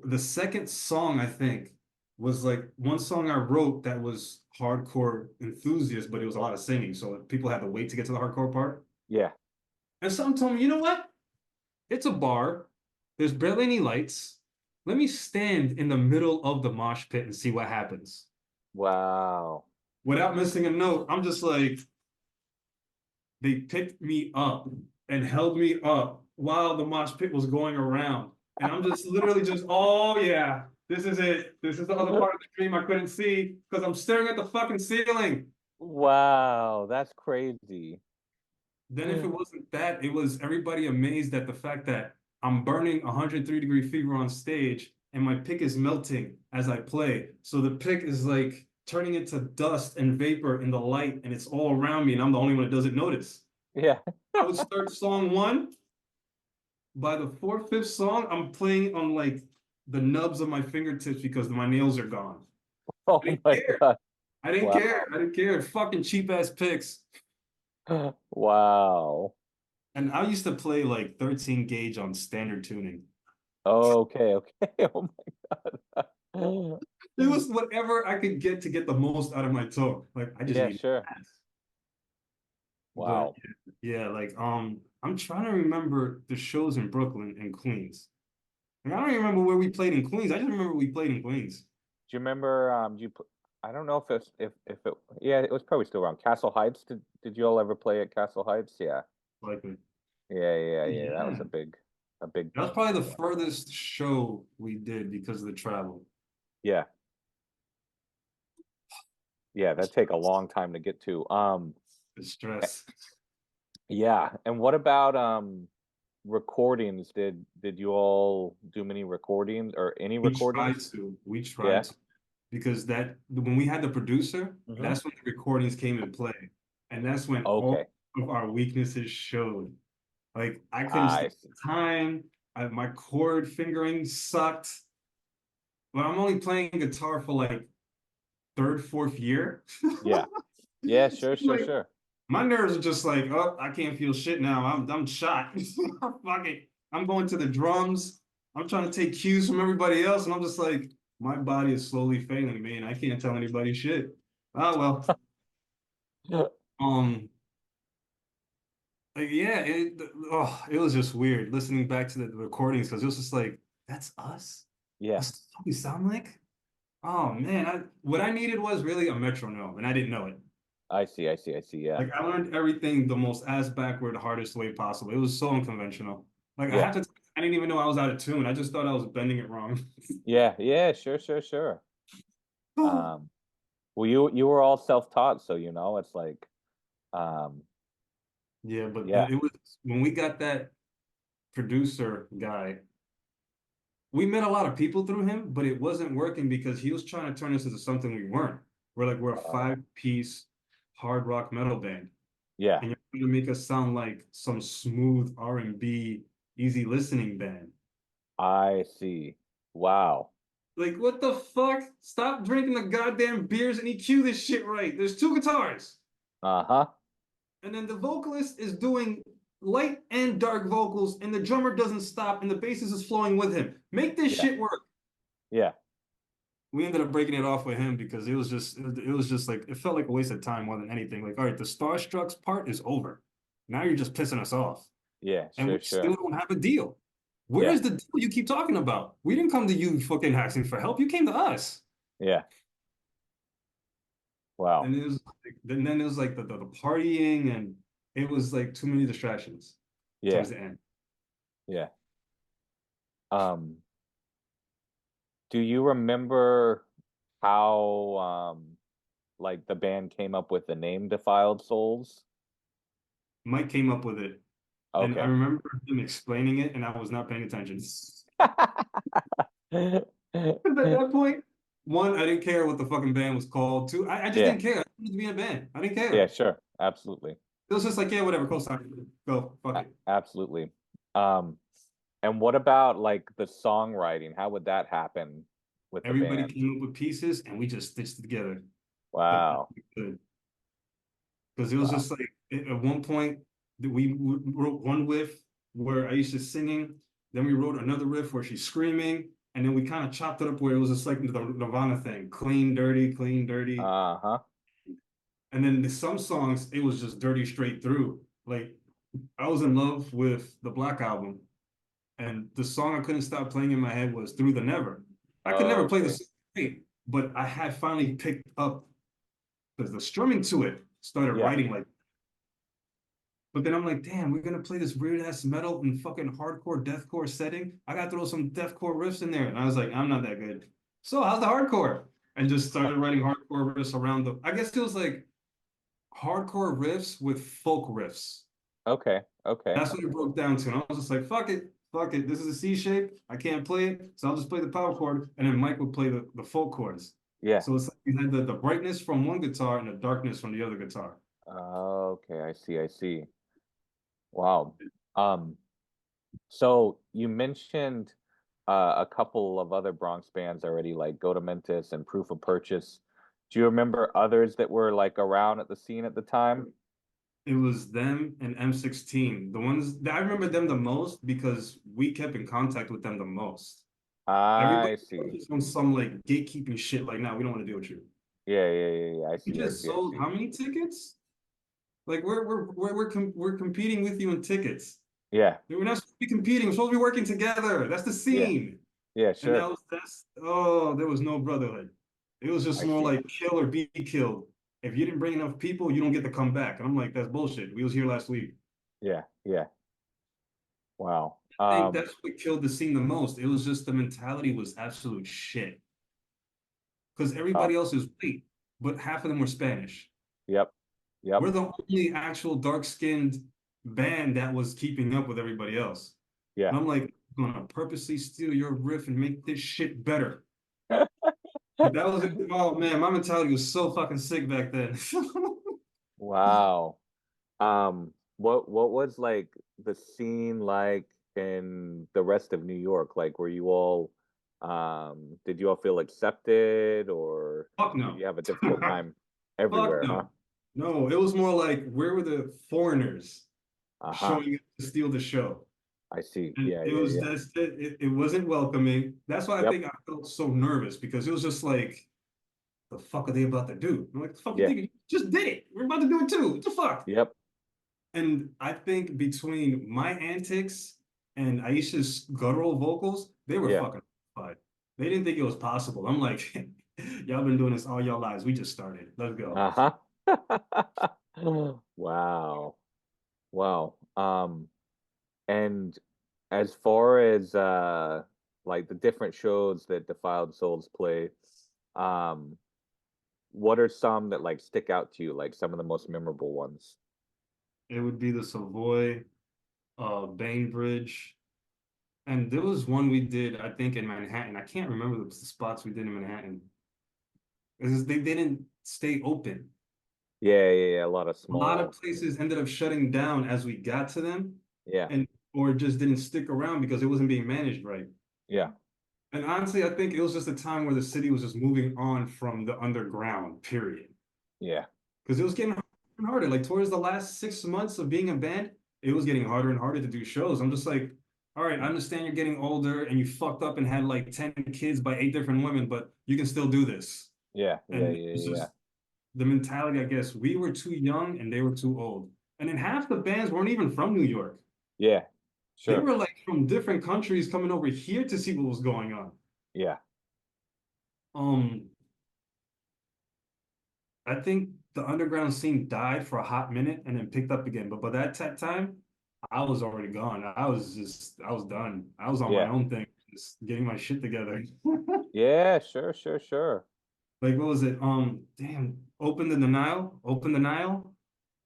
The second song, I think, was like one song I wrote that was hardcore enthusiast, but it was a lot of singing. So people had to wait to get to the hardcore part. Yeah. And someone told me, you know what? It's a bar. There's barely any lights. Let me stand in the middle of the mosh pit and see what happens. Wow. Without missing a note, I'm just like, they picked me up and held me up while the mosh pit was going around. And I'm just literally just, oh yeah, this is it. This is the other part of the dream I couldn't see because I'm staring at the fucking ceiling. Wow, that's crazy. Then if it wasn't that, it was everybody amazed at the fact that I'm burning 103-degree fever on stage and my pick is melting as I play. So the pick is like turning into dust and vapor in the light and it's all around me and I'm the only one that doesn't notice. Yeah. I would start song one. By the fourth, fifth song, I'm playing on like the nubs of my fingertips because my nails are gone. Oh I didn't my care. God. I didn't Wow. care. I didn't care. Fucking cheap ass picks. Wow. And I used to play like 13 gauge on standard tuning. Okay, okay. Oh my It God. was whatever I could get to get the most out of my tone. Like I just Yeah, need sure. that. But Wow. yeah, like I'm trying to remember the shows in Brooklyn and Queens. Like, I don't even remember where we played in Queens. I just remember we played in Queens. Do you remember I don't know if it's if it yeah, it was probably still around. Castle Heights. Did you all ever play at Castle Heights? Yeah. Like Yeah. That was yeah. a big That was probably the furthest show we did because of the travel. yeah. Yeah, that take a long time to get to. The stress. Yeah. And what about recordings? Did you all do many recordings or any We tried recordings? to. We tried Yeah. to. Because that when we had the producer, Hmm. that's when the recordings came in play. And that's when all Okay. of our weaknesses showed. Like I couldn't I stick see. to time. My chord fingering sucked. But I'm only playing guitar for like third, fourth year. Yeah. Yeah, So, sure, sure, like sure. my nerves are just like, oh, I can't feel shit now. I'm shot. Fuck it. I'm going to the drums. I'm trying to take cues from everybody else, and I'm just like, my body is slowly failing me, and I can't tell anybody shit. Oh well. Um, like, yeah, it was just weird listening back to the recordings because it was just like, that's us. Yeah. That's what we sound like. Oh man, what I needed was really a metronome, and I didn't know it. I see. Yeah. Like I learned everything the most ass backward, hardest way possible. It was so unconventional. Like I Yeah. had to, I didn't even know I was out of tune. I just thought I was bending it wrong. Yeah, sure, sure, sure. Um, well, you were all self-taught, so it's like, um, Yeah, but yeah, it was when we got that producer guy, we met a lot of people through him, but it wasn't working because he was trying to turn us into something we weren't. We're a uh, five-piece hard rock metal band, yeah, and you're trying to make us sound like some smooth R&B, easy listening band. I see. Wow. Like, what the fuck? Stop drinking the goddamn beers and EQ this shit right. There's two guitars. Uh-huh. And then the vocalist is doing light and dark vocals, and the drummer doesn't stop, and the bassist is flowing with him. Make this Yeah, shit work. yeah, We ended up breaking it off with him because it was just like it felt like a waste of time more than anything. Like, all right, the Starstrucks part is over. Now you're just pissing us off. yeah, And we sure, still sure. don't have a deal. Where Yeah, is the deal you keep talking about? We didn't come to you fucking asking for help. You came to us. yeah. Wow. And it was like, then it was like the partying and it was like too many distractions Yeah, towards the end. yeah. Um, do you remember how like the band came up with the name Defiled Souls? Mike came up with it, and I Okay. remember him explaining it, and I was not paying attention. At that point, one, I didn't care what the fucking band was called. Two, I just Yeah, didn't care. I wanted to be in a band. I didn't yeah, care. sure, absolutely, It was just like, yeah, whatever, co-sign. Go, fuck it. absolutely. Um, and what about like the songwriting? How would that happen with the Everybody band? came up with pieces and we just stitched it together the best Wow, we could. Because it was wow. just like at one point that we wrote one riff where Aiyisha's singing, then we wrote another riff where she's screaming, and then we kind of chopped it up where it was just like the Nirvana thing, clean, dirty, clean, dirty. Uh-huh. And then some songs, it was just dirty straight through. Like I was in love with the Black Album, and the song I couldn't stop playing in my head was Through the Never. I could never play the Okay. song straight, but I had finally picked up because the strumming to it started Yeah. writing like. But then I'm like, damn, we're gonna play this weird ass metal and fucking hardcore deathcore setting. I gotta throw some deathcore riffs in there. And I was like, I'm not that good. So how's the hardcore? And just started writing hardcore riffs around the. I guess it was like hardcore riffs with folk riffs. Okay. Okay. That's what it broke down to. And I was just like, fuck it. This is a C shape. I can't play it, so I'll just play the power chord, and then Mike would play the folk chords. Yeah. So it's like you had the brightness from one guitar and the darkness from the other guitar. Okay, I see. I see. Wow. Um, so you mentioned a couple of other Bronx bands already, like Go to Mentis and Proof of Purchase. Do you remember others that were like around at the scene at the time? It was them and M16. The ones that I remember them the most because we kept in contact with them the most. Everybody I see. was on some like gatekeeping shit. Like, now we don't want to deal with you. Yeah, yeah, yeah, yeah. I We see. I just see. I sold see. how many tickets? Like we're competing with you in tickets. Yeah, We're not supposed to be competing. We're supposed to be working together. That's the yeah, scene. yeah. And Sure. that's oh, there was no brotherhood. It was just I more see. like kill or be killed. If you didn't bring enough people, you don't get to come back. And I'm like, that's bullshit. We was here last week. Yeah, yeah. Wow. I think that's what killed the scene the most. It was just the mentality was absolute shit. Because Oh, everybody else is white, but half of them were Spanish. yep, yep. We're the only actual dark-skinned band that was keeping up with everybody else. Yeah. And I'm like, I'm gonna purposely steal your riff and make this shit better. But that was oh man, my mentality was so fucking sick back then. Wow. What was like the scene like in the rest of New York? Like, were you all, did you all feel accepted, or Fuck did no. you have a difficult time Fuck everywhere, huh? no. No, it was more like where were the foreigners Uh-huh. showing up to steal the show? I see. And Yeah, it yeah, was yeah. that's it wasn't welcoming. That's why I Yep. think I felt so nervous because it was just like, the fuck are they about to do? I'm like, the fuck you Yeah. think? You just did it. We're about to do it too. What the fuck? Yep. And I think between my antics and Aisha's guttural vocals, they were Yeah. fucking fine. They didn't think it was possible. I'm like, y'all been doing this all your lives. We just started. Let's go. Uh-huh. Wow. Wow. And as far as like the different shows that Defiled Souls play, um, what are some that like stick out to you, like some of the most memorable ones? It would be the Savoy, Bainbridge. And there was one we did, I think, in Manhattan. I can't remember the spots we did in Manhattan. Because they didn't stay open. Yeah, yeah, yeah, a lot of A lot of small. places ended up shutting down as we got to them, Yeah, and or just didn't stick around because it wasn't being managed right. yeah, And honestly, I think it was just a time where the city was just moving on from the underground, period. yeah, Because it was getting harder and harder. Like towards the last 6 months of being a band, it was getting harder and harder to do shows. I'm just like, all right, I understand you're getting older and you fucked up and had like 10 kids by 8 different women, but you can still do this. yeah, yeah, And yeah, it's yeah. just the mentality, I guess. We were too young and they were too old. And then half the bands weren't even from New York. Yeah, They sure. were like from different countries coming over here to see what was going on. Yeah, Um, I think the underground scene died for a hot minute and then picked up again. But by that time, I was already gone. I was done. I was on my yeah, own thing, just getting my shit together. yeah, sure, sure, sure. Like, what was it? Damn, open the Nile,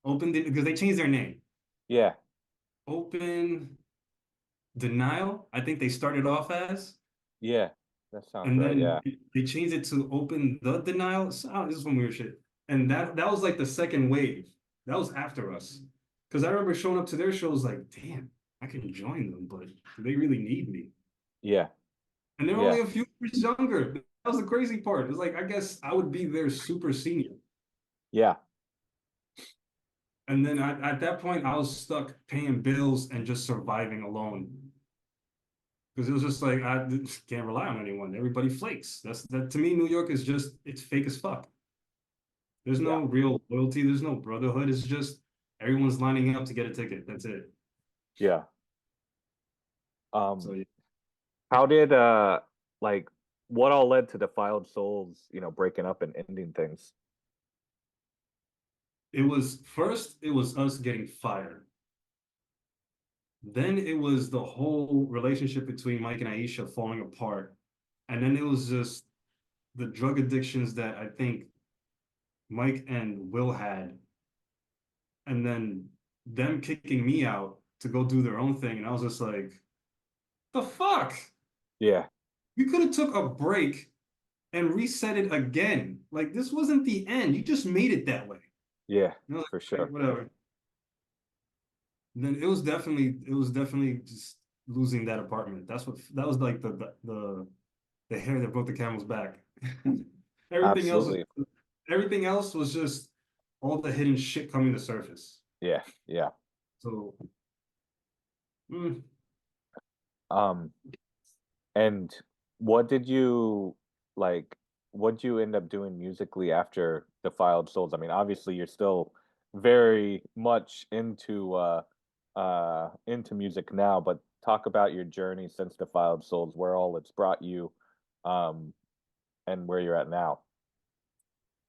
because they changed their name. Yeah, Open. Denial, I think they started off as, Yeah, that sounds and right. then Yeah. they changed it to Open the Denial. So, this is some weird shit. And that was like the second wave. That was after us. Because I remember showing up to their shows like, damn, I can join them, but do they really need me? Yeah. And they're Yeah. only a few years younger. That was the crazy part. It's like, I guess I would be their super senior. Yeah. And then at that point, I was stuck paying bills and just surviving alone. Because it was just like, I can't rely on anyone. Everybody flakes. That to me, New York is just, it's fake as fuck. There's Yeah. no real loyalty. There's no brotherhood. It's just everyone's lining up to get a ticket. That's it. Yeah. So Um, yeah. how did like what all led to Defiled Souls, breaking up and ending things? It was first, it was us getting fired. Then it was the whole relationship between Mike and Aiyisha falling apart. And then it was just the drug addictions that I think Mike and Will had. And then them kicking me out to go do their own thing. And I was just like, the fuck? Yeah. We could have took a break and reset it again. Like this wasn't the end. You just made it that way. Yeah, You know, for like, sure. whatever. Then it was definitely just losing that apartment. That was like the hair that broke the camel's back. Everything else was Absolutely. everything else was just all the hidden shit coming to surface. Yeah. Yeah. So mm, Um, and what did you like what did you end up doing musically after Defiled Souls? I mean, obviously you're still very much into music now, but talk about your journey since Defiled Souls, where all it's brought you, um, and where you're at now.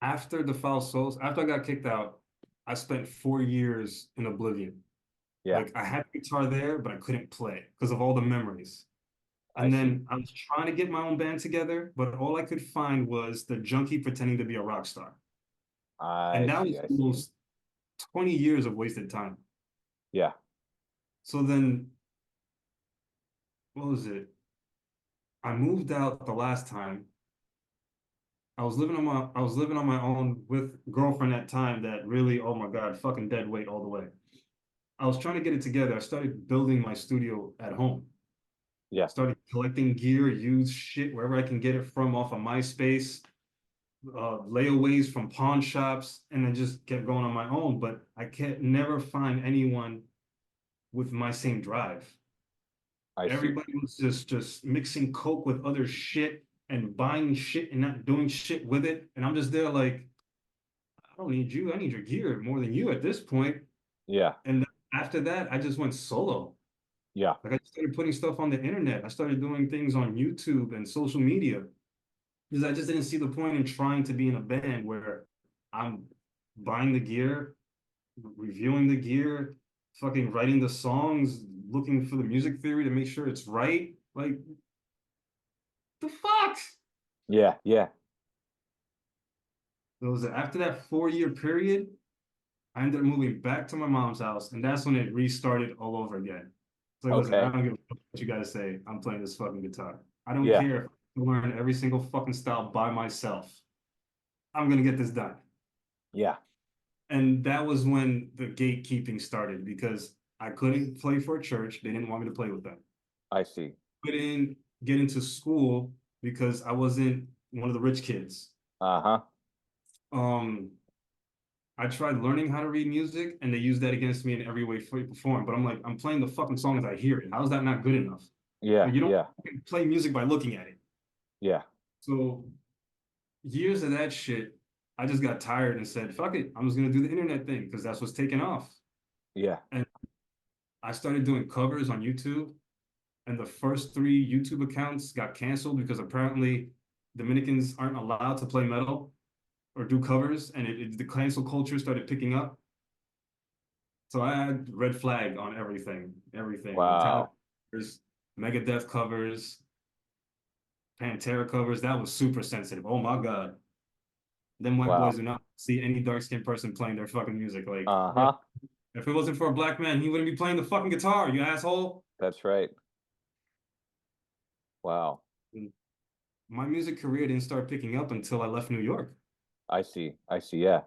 after Defiled Souls, after I got kicked out, I spent 4 years in oblivion. Yeah, Like I had the guitar there, but I couldn't play because of all the memories. I And see. then I was trying to get my own band together, but all I could find was the junkie pretending to be a rock star. And I that see. was I see. almost 20 years of wasted time. Yeah. So then, what was it? I moved out the last time. I was living on my own with girlfriend at time that really, oh my God, fucking dead weight all the way. I was trying to get it together. I started building my studio at home. Yeah. Started collecting gear, used shit wherever I can get it from off of MySpace, layaways from pawn shops, and then just kept going on my own. But I can't never find anyone with my same drive. I see. Everybody was just mixing coke with other shit and buying shit and not doing shit with it. And I'm just there like, I don't need you. I need your gear more than you at this point. Yeah. And after that, I just went solo. Yeah. Like I started putting stuff on the internet. I started doing things on YouTube and social media because I just didn't see the point in trying to be in a band where I'm buying the gear, reviewing the gear, fucking writing the songs, looking for the music theory to make sure it's right. Like, the fuck? Yeah. Yeah. It was after that 4 year period, I ended up moving back to my mom's house, and that's when it restarted all over again. It's like, listen, I Okay. don't give a fuck what you guys say. I'm playing this fucking guitar. I don't Yeah. care if I learn every single fucking style by myself. I'm gonna get this done. Yeah. And that was when the gatekeeping started because I couldn't play for a church. They didn't want me to play with them. I see. Couldn't get into school because I wasn't one of the rich kids. Uh-huh. Um, I tried learning how to read music and they used that against me in every way, shape, or form. But I'm like, I'm playing the fucking song as I hear it. How is that not good enough? Yeah. Like, you don't Yeah. play music by looking at it. Yeah. So years of that shit, I just got tired and said, fuck it, I'm just gonna do the internet thing because that's what's taking off. Yeah. And I started doing covers on YouTube, and the first three YouTube accounts got canceled because apparently Dominicans aren't allowed to play metal or do covers, and the cancel culture started picking up. So I had red flag on everything. Metallica Wow. covers, Megadeth covers, Pantera covers. That was super sensitive. Oh my God. Them white boys Wow. do not see any dark skinned person playing their fucking music. Like, bro, Uh-huh. if it wasn't for a black man, he wouldn't be playing the fucking guitar, you asshole. That's right. Wow. My music career didn't start picking up until I left New York. I see. I see. Yeah.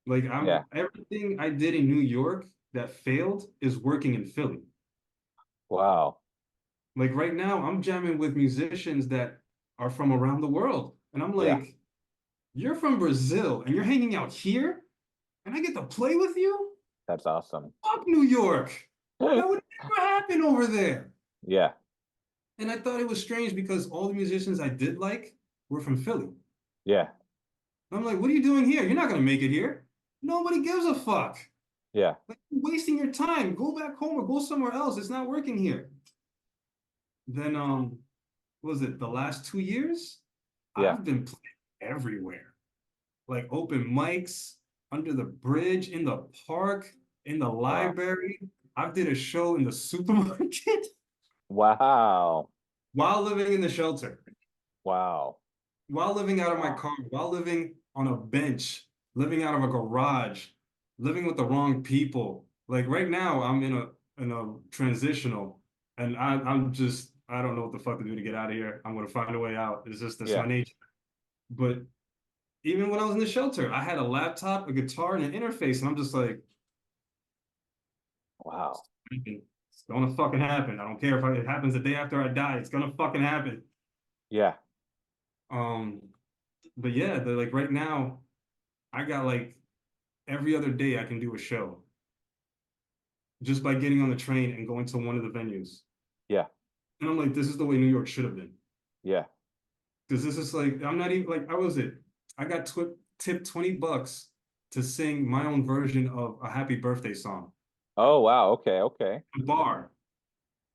Like Yeah. everything I did in New York that failed is working in Philly. Wow. Like right now, I'm jamming with musicians that are from around the world. And I'm Yeah. like, you're from Brazil and you're hanging out here and I get to play with you? That's awesome. Fuck New York. That would never happen over there. Yeah. And I thought it was strange because all the musicians I did like were from Philly. Yeah. I'm like, what are you doing here? You're not gonna make it here. Nobody gives a fuck. Yeah. Like, you're wasting your time. Go back home or go somewhere else. It's not working here. Then what was it the last 2 years? Yeah. I've been playing everywhere. Like open mics, under the bridge, in the park, in the Wow. library. I did a show in the supermarket Wow. while living in the shelter, Wow. while living out of my Wow. car, while living on a bench, living out of a garage, living with the wrong people. Like right now, I'm in a transitional, and I don't know what the fuck to do to get out of here. I'm gonna find a way out. It's just that's Yeah. my nature. But even when I was in the shelter, I had a laptop, a guitar, and an interface, and I'm just like, Wow. it's gonna fucking happen. I don't care if it happens the day after I die. It's gonna fucking happen. Yeah. Um, but yeah, like right now, I got like every other day I can do a show just by getting on the train and going to one of the venues. Yeah. And I'm like, this is the way New York should have been. Yeah. Because this is like, I'm not even like, I was it. I got tipped $20 to sing my own version of a happy birthday song. Oh, wow. Okay. Okay. A bar.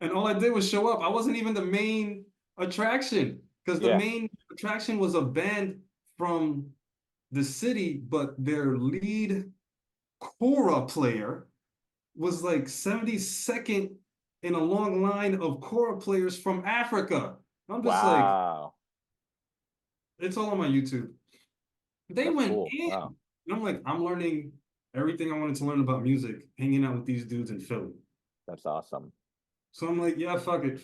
And all I did was show up. I wasn't even the main attraction because the Yeah. main attraction was a band from the city, but their lead kora player was like 72nd in a long line of kora players from Africa. I'm just like, Wow. it's all on my YouTube. They That's went cool. in. Wow. And I'm like, I'm learning everything I wanted to learn about music, hanging out with these dudes in Philly. That's awesome. So I'm like, yeah, fuck it,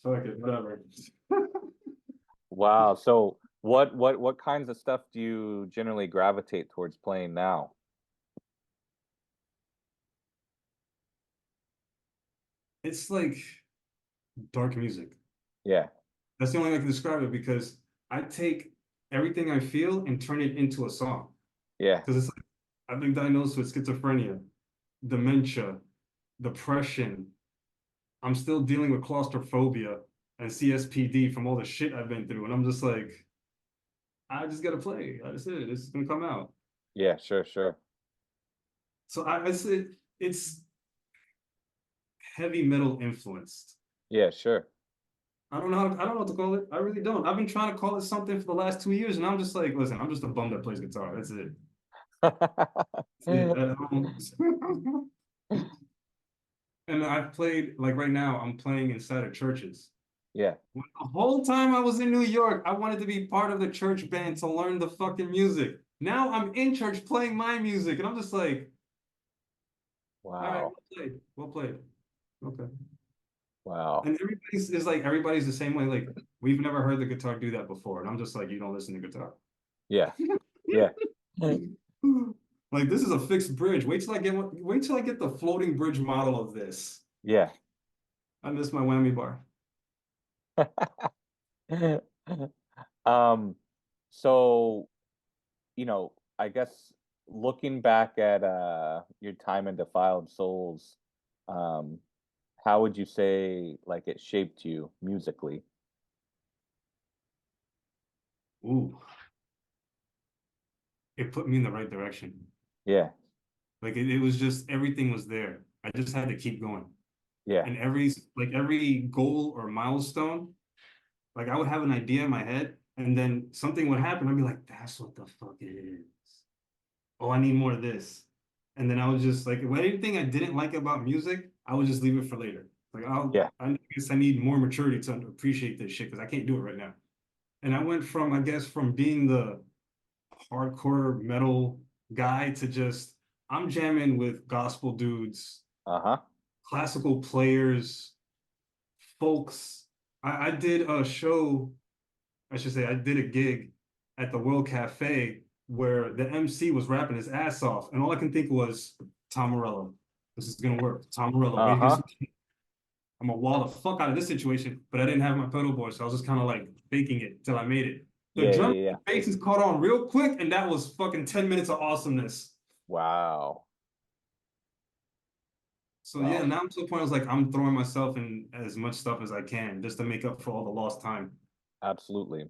whatever. Wow. So what kinds of stuff do you generally gravitate towards playing now? It's like dark music. Yeah. That's the only way I can describe it because I take everything I feel and turn it into a song. Yeah. Because it's like I've been diagnosed with schizophrenia, dementia, depression. I'm still dealing with claustrophobia and CSPD from all the shit I've been through. And I'm just like, I just gotta play. That's it. It's gonna come out. Yeah, sure, sure. So I said it's heavy metal influenced. Yeah, sure. I don't know what to call it. I really don't. I've been trying to call it something for the last 2 years, and I'm just like, listen, I'm just a bum that plays guitar. That's it. That's it. And I've played like right now, I'm playing inside of churches. Yeah. The whole time I was in New York, I wanted to be part of the church band to learn the fucking music. Now I'm in church playing my music, and I'm just like, all right, Wow. well played. Well played. Okay. Wow. And everybody's the same way. Like, we've never heard the guitar do that before. And I'm just like, you don't listen to guitar. Yeah. Yeah. Like, this is a fixed bridge. Wait till I get the floating bridge model of this. Yeah. I miss my whammy bar. Um, so, I guess looking back at your time in Defiled Souls, um, how would you say like it shaped you musically? Ooh, it put me in the right direction. Yeah. Like it was just everything was there. I just had to keep going. Yeah. And every goal or milestone, like I would have an idea in my head, and then something would happen. I'd be like, that's what the fuck it is. Oh, I need more of this. And then I was just like, anything I didn't like about music, I would just leave it for later. Like Yeah. I guess I need more maturity to appreciate this shit because I can't do it right now. And I went from, I guess, from being the hardcore metal guy to just I'm jamming with gospel dudes, Uh-huh. classical players, folks. I did a show, I should say, I did a gig at the World Cafe where the MC was rapping his ass off, and all I can think was Tom Morello. This is gonna work. Tom Morello. Wait, here's Uh-huh. I'm gonna wall the fuck out of this situation, but I didn't have my pedal board, so I was just kind of like faking it till I made it. The Yeah, drum yeah, yeah. and basses caught on real quick, and that was fucking 10 minutes of awesomeness. Wow. So yeah, Wow. now I'm to the point I was like, I'm throwing myself in as much stuff as I can just to make up for all the lost time. Absolutely.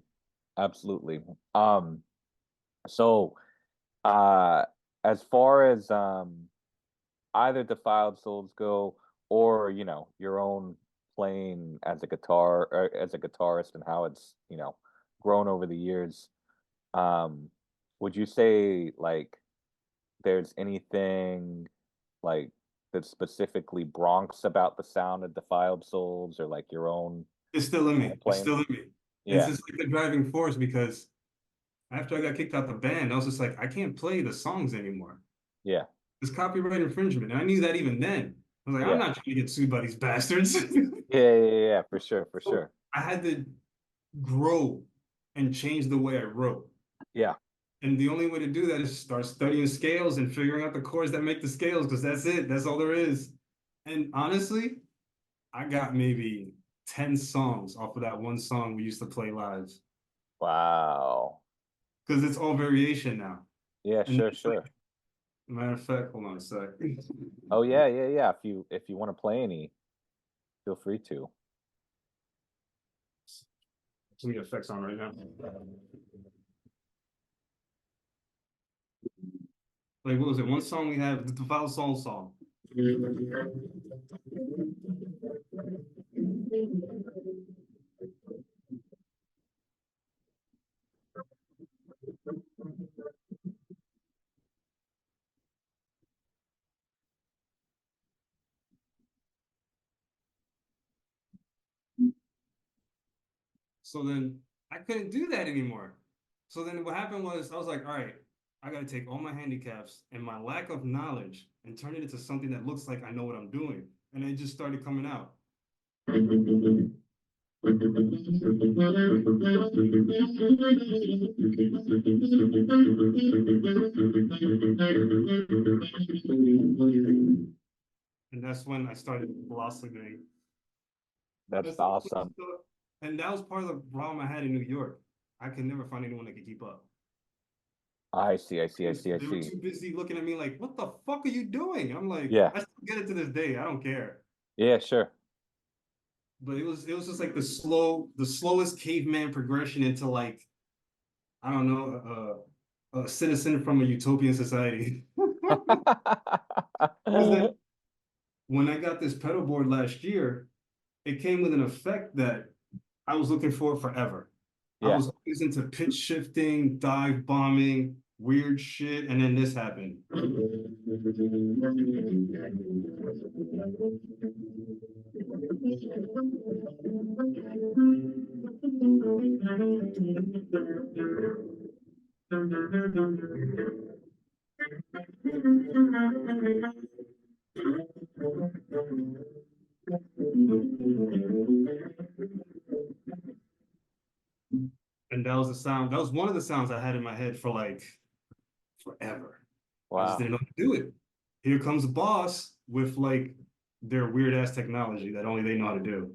Absolutely. Um, so uh as far as either Defiled Souls go or, your own playing as a guitar or as a guitarist and how it's, grown over the years, um, would you say like there's anything like that's specifically Bronx about the sound of Defiled Souls or like It's still in your own me. It's playing? still in me. It's Yeah, just like the driving force because after I got kicked out the band, I was just like, I can't play the songs anymore. yeah, It's copyright infringement. And I knew that even then. I was like, I'm yeah, not trying to get sued by these bastards. yeah, yeah, yeah, yeah, for sure, for So sure. I had to grow and change the way I wrote. Yeah, And the only way to do that is start studying scales and figuring out the chords that make the scales, because that's it. That's all there is. And honestly, I got maybe 10 songs off of that one song we used to play live. wow. Because it's all variation now. Yeah, And sure, it's like, sure. matter of fact, hold on a sec. Oh yeah, yeah, yeah. If you want to play any, feel free to. Too many effects on right now. Like, what was it? One song we have, the Defiled Souls song. So then I couldn't do that anymore. So then what happened was I was like, all right, I got to take all my handicaps and my lack of knowledge and turn it into something that looks like I know what I'm doing. And it just started coming out. And that's when I started blossoming. That's That's all the awesome. stuff. And that was part of the problem I had in New York. I could never find anyone that could keep up. I see, I see, I see, I They were see. too busy looking at me like, what the fuck are you doing? And I'm like, Yeah, I still get it to this day. I don't care. yeah, sure. But it was just like the slowest caveman progression into like, I don't know, a citizen from a utopian society. Because then when I got this pedal board last year, it came with an effect that I was looking for forever. I Yeah. was always into pitch shifting, dive bombing, weird shit, and then this happened. And that was the sound. That was one of the sounds I had in my head for like forever. I just Wow. didn't know how to do it. Here comes a boss with like their weird ass technology that only they know how to do.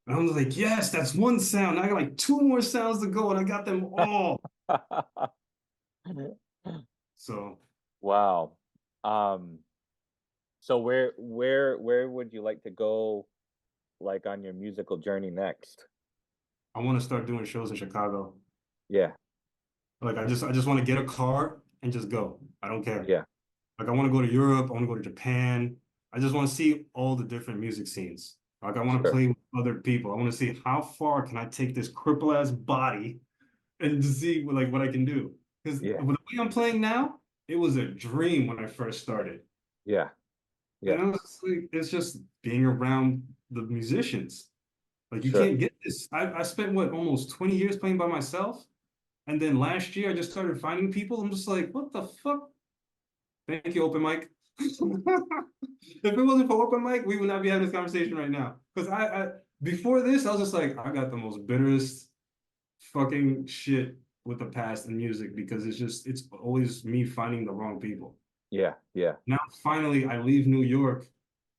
And I was like, yes, that's one sound. I got like two more sounds to go, and I got them all. So Wow. Um, so where would you like to go like on your musical journey next? I want to start doing shows in Chicago. Yeah, Like I just want to get a car and just go. I don't care. yeah, Like I want to go to Europe. I want to go to Japan. I just want to see all the different music scenes. Like I want to sure. play with other people. I want to see how far can I take this cripple ass body and to see like what I can do. Because the Yeah, way I'm playing now, it was a dream when I first started. yeah, And yeah, I was just like, it's just being around the musicians. Like you sure. can't get this. I spent what almost 20 years playing by myself. And then last year I just started finding people. I'm just like, what the fuck? Thank you, open mic. If it wasn't for open mic, we would not be having this conversation right now. Because before this, I was just like, I got the most bitterest fucking shit with the past in music because it's always me finding the wrong people. Yeah, yeah. Now finally I leave New York,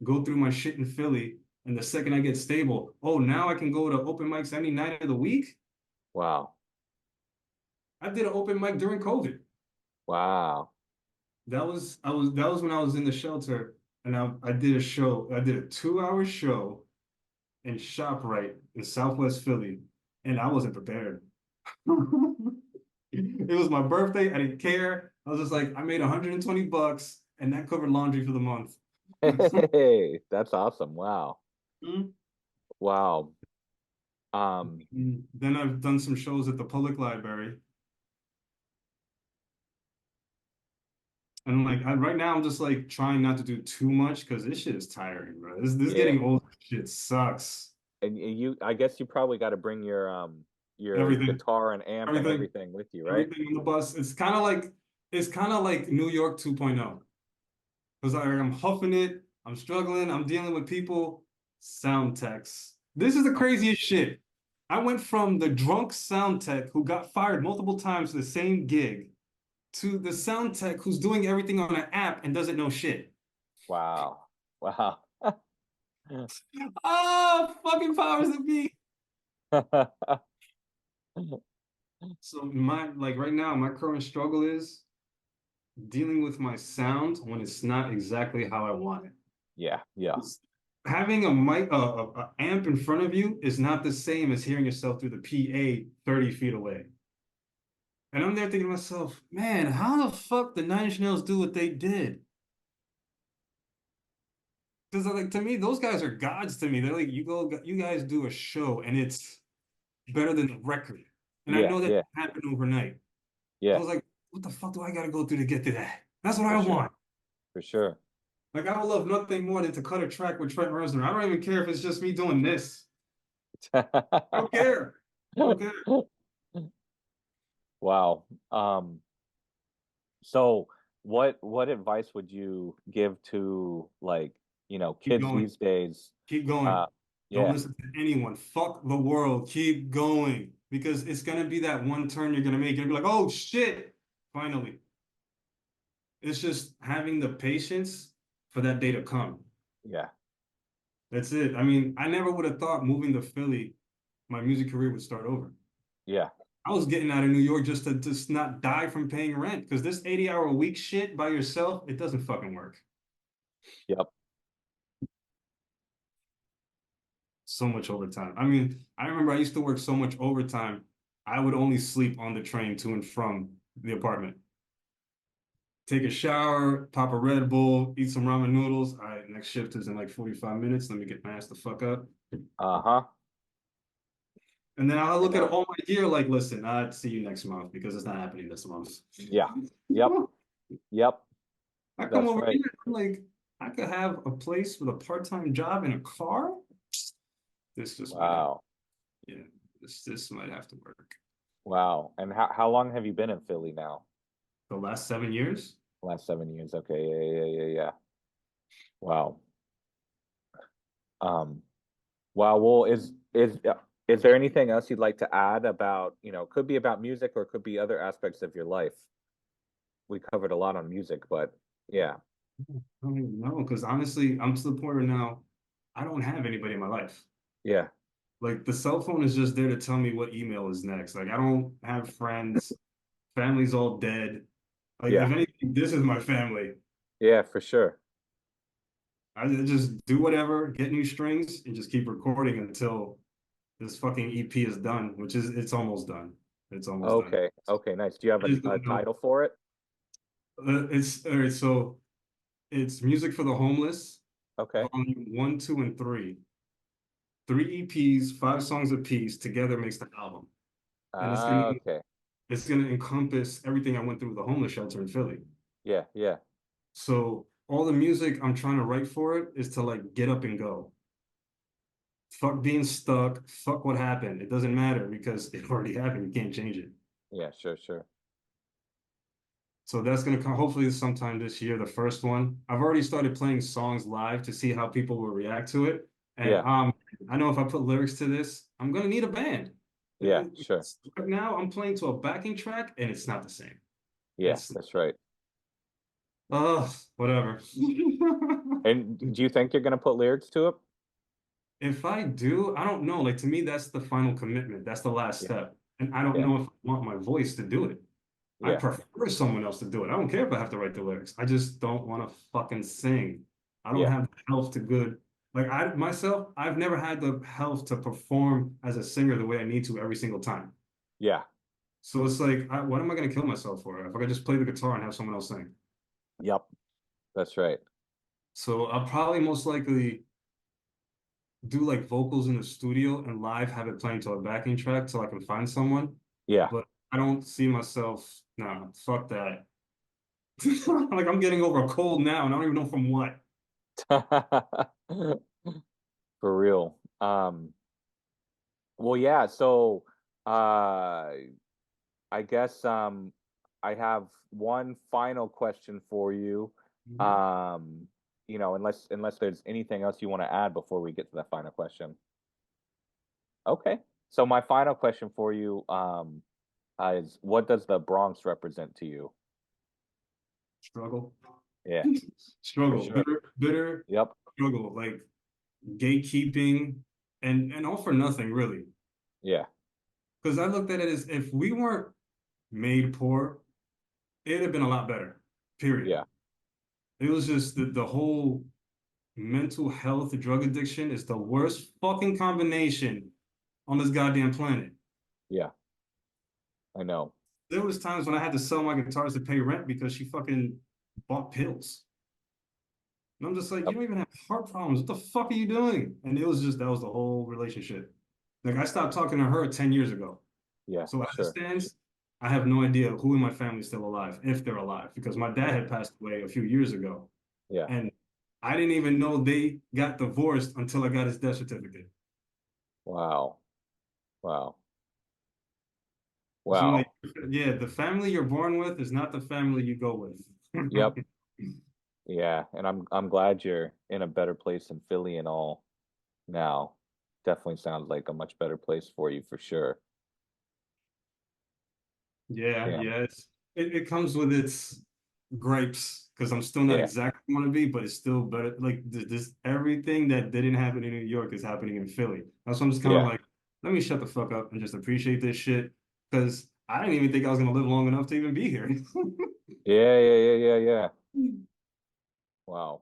go through my shit in Philly, and the second I get stable, oh, now I can go to open mics any night of the week. Wow. I did an open mic during COVID. Wow. That was when I was in the shelter and I did a show. I did a 2 hour show in ShopRite in Southwest Philly, and I wasn't prepared. It was my birthday. I didn't care. I was just like, I made $120 and that covered laundry for the month. Hey, that's awesome. Wow. Mhm. Wow. Um, Then I've done some shows at the public library. And like right now I'm just like trying not to do too much because this shit is tiring, bro. This yeah. getting old shit sucks. And I guess you probably got to bring your Everything, guitar and amp and everything, everything with you, right? everything on the bus. It's kind of like New York 2.0. Because I'm huffing it, I'm struggling, I'm dealing with people. Sound techs. This is the craziest shit. I went from the drunk sound tech who got fired multiple times for the same gig to the sound tech who's doing everything on an app and doesn't know shit. Wow. Wow. Ah, fucking powers that be. So my like right now, my current struggle is dealing with my sound when it's not exactly how I want it. Yeah, yeah. Having a mic, a amp in front of you is not the same as hearing yourself through the PA 30 feet away. And I'm there thinking to myself, man, how the fuck did Nine Inch Nails do what they did? Because like to me, those guys are gods to me. They're like, you guys do a show and it's better than the record. And I Yeah, know that yeah, happened overnight. I yeah, was like, what the fuck do I gotta go through to get to that? That's what for I sure. want. For sure. Like I would love nothing more than to cut a track with Trent Reznor. I don't even care if it's just me doing this. I don't care. I don't care. Wow. So what advice would you give to like, Keep kids going. these days? Keep going. Uh Don't yeah, listen to anyone. Fuck the world. Keep going. Because it's gonna be that one turn you're gonna make. You're gonna be like, oh shit, finally. It's just having the patience for that day to come. yeah, That's it. I mean, I never would have thought moving to Philly, my music career would start over. yeah, I was getting out of New York just to just not die from paying rent. Because this 80-hour a week shit by yourself, it doesn't fucking work. yep. So much overtime. I mean, I remember I used to work so much overtime, I would only sleep on the train to and from the apartment. Take a shower, pop a Red Bull, eat some ramen noodles. All right, next shift is in like 45 minutes. Let me get my ass the fuck up. Uh-huh. And then I'll I look at know. all my gear like, listen, I'd see you next month because it's not happening this month. Yeah. Yep. Yep. I come That's over right. here, I'm like, I could have a place with a part-time job and a car. This just might have, Wow. yeah, this might have to work. Wow. And how long have you been in Philly now? The last 7 years, Last 7 years. Okay. Yeah, yeah, yeah, yeah. Wow. Um, wow. Well, is there anything else you'd like to add about, could be about music or could be other aspects of your life? We covered a lot on music, but yeah. I don't even know because honestly, I'm to the point where now I don't have anybody in my life. Yeah. Like the cell phone is just there to tell me what email is next. Like I don't have friends, family's all dead. Like if Yeah. anything, this is my family. Yeah, for sure. I just do whatever, get new strings, and just keep recording until this fucking EP is done, which is it's almost done. It's almost done. Okay. Okay, nice. Do you have I just a don't know. title for it? It's all right. So it's Music for the Homeless, Okay. volume one, two, and three. Three EPs, 5 songs apiece, together makes the album. And Okay. it's gonna encompass everything I went through with the homeless shelter in Philly. Yeah, yeah. So all the music I'm trying to write for it is to like get up and go. Fuck being stuck, fuck what happened. It doesn't matter because it already happened. You can't change it. Yeah, sure, sure. So that's gonna come hopefully sometime this year, the first one. I've already started playing songs live to see how people will react to it. And Yeah. I know if I put lyrics to this, I'm gonna need a band. Yeah, sure. Right now, I'm playing to a backing track, and it's not the same. Yeah, that's right. Whatever. And do you think you're gonna put lyrics to it? If I do, I don't know. Like to me, that's the final commitment. That's the last Yeah, step. And I don't yeah, know if I want my voice to do it. I yeah, prefer someone else to do it. I don't care if I have to write the lyrics. I just don't want to fucking sing. I don't yeah, have the health to good. Like I myself, I've never had the health to perform as a singer the way I need to every single time. yeah. So it's like, what am I going to kill myself for if I could just play the guitar and have someone else sing? Yep, that's right. So I'll probably most likely do like vocals in the studio and live have it playing to a backing track till I can find someone. Yeah. But I don't see myself, nah, fuck that. Like I'm getting over a cold now and I don't even know from what. For real. Well, yeah, so uh I guess I have one final question for you. Mhm. Um, unless there's anything else you want to add before we get to that final question. Okay. So my final question for you is what does the Bronx represent to you? Struggle. Yeah, for Struggle. sure. Bitter Yep. struggle. Like gatekeeping and all for nothing, really. Yeah. Because I looked at it as if we weren't made poor, it'd have been a lot better. Period. Yeah. It was just the whole mental health drug addiction is the worst fucking combination on this goddamn planet. Yeah. I know. There was times when I had to sell my guitars to pay rent because she fucking bought pills. And I'm just like, you Yep. don't even have heart problems. What the fuck are you doing? And it was just that was the whole relationship. Like I stopped talking to her 10 years ago. Yeah, So as it sure. stands, I have no idea who in my family is still alive, if they're alive, because my dad Yeah. had passed away a few years ago. Yeah. And I didn't even know they got divorced until I got his death certificate. Wow. Wow. So I'm like, Wow. yeah, the family you're born with is not the family you go with. Yep. Yeah, and I'm glad you're in a better place in Philly and all now. Definitely sounds like a much better place for you for sure. Yeah, Yeah. yeah. It comes with its gripes because I'm still not Yeah. exactly want to be, but it's still better. Like this, everything that didn't happen in New York is happening in Philly. That's why I'm just kind of Yeah. like, let me shut the fuck up and just appreciate this shit because I didn't even think I was gonna live long enough to even be here. Yeah, yeah, yeah, yeah, yeah. Wow.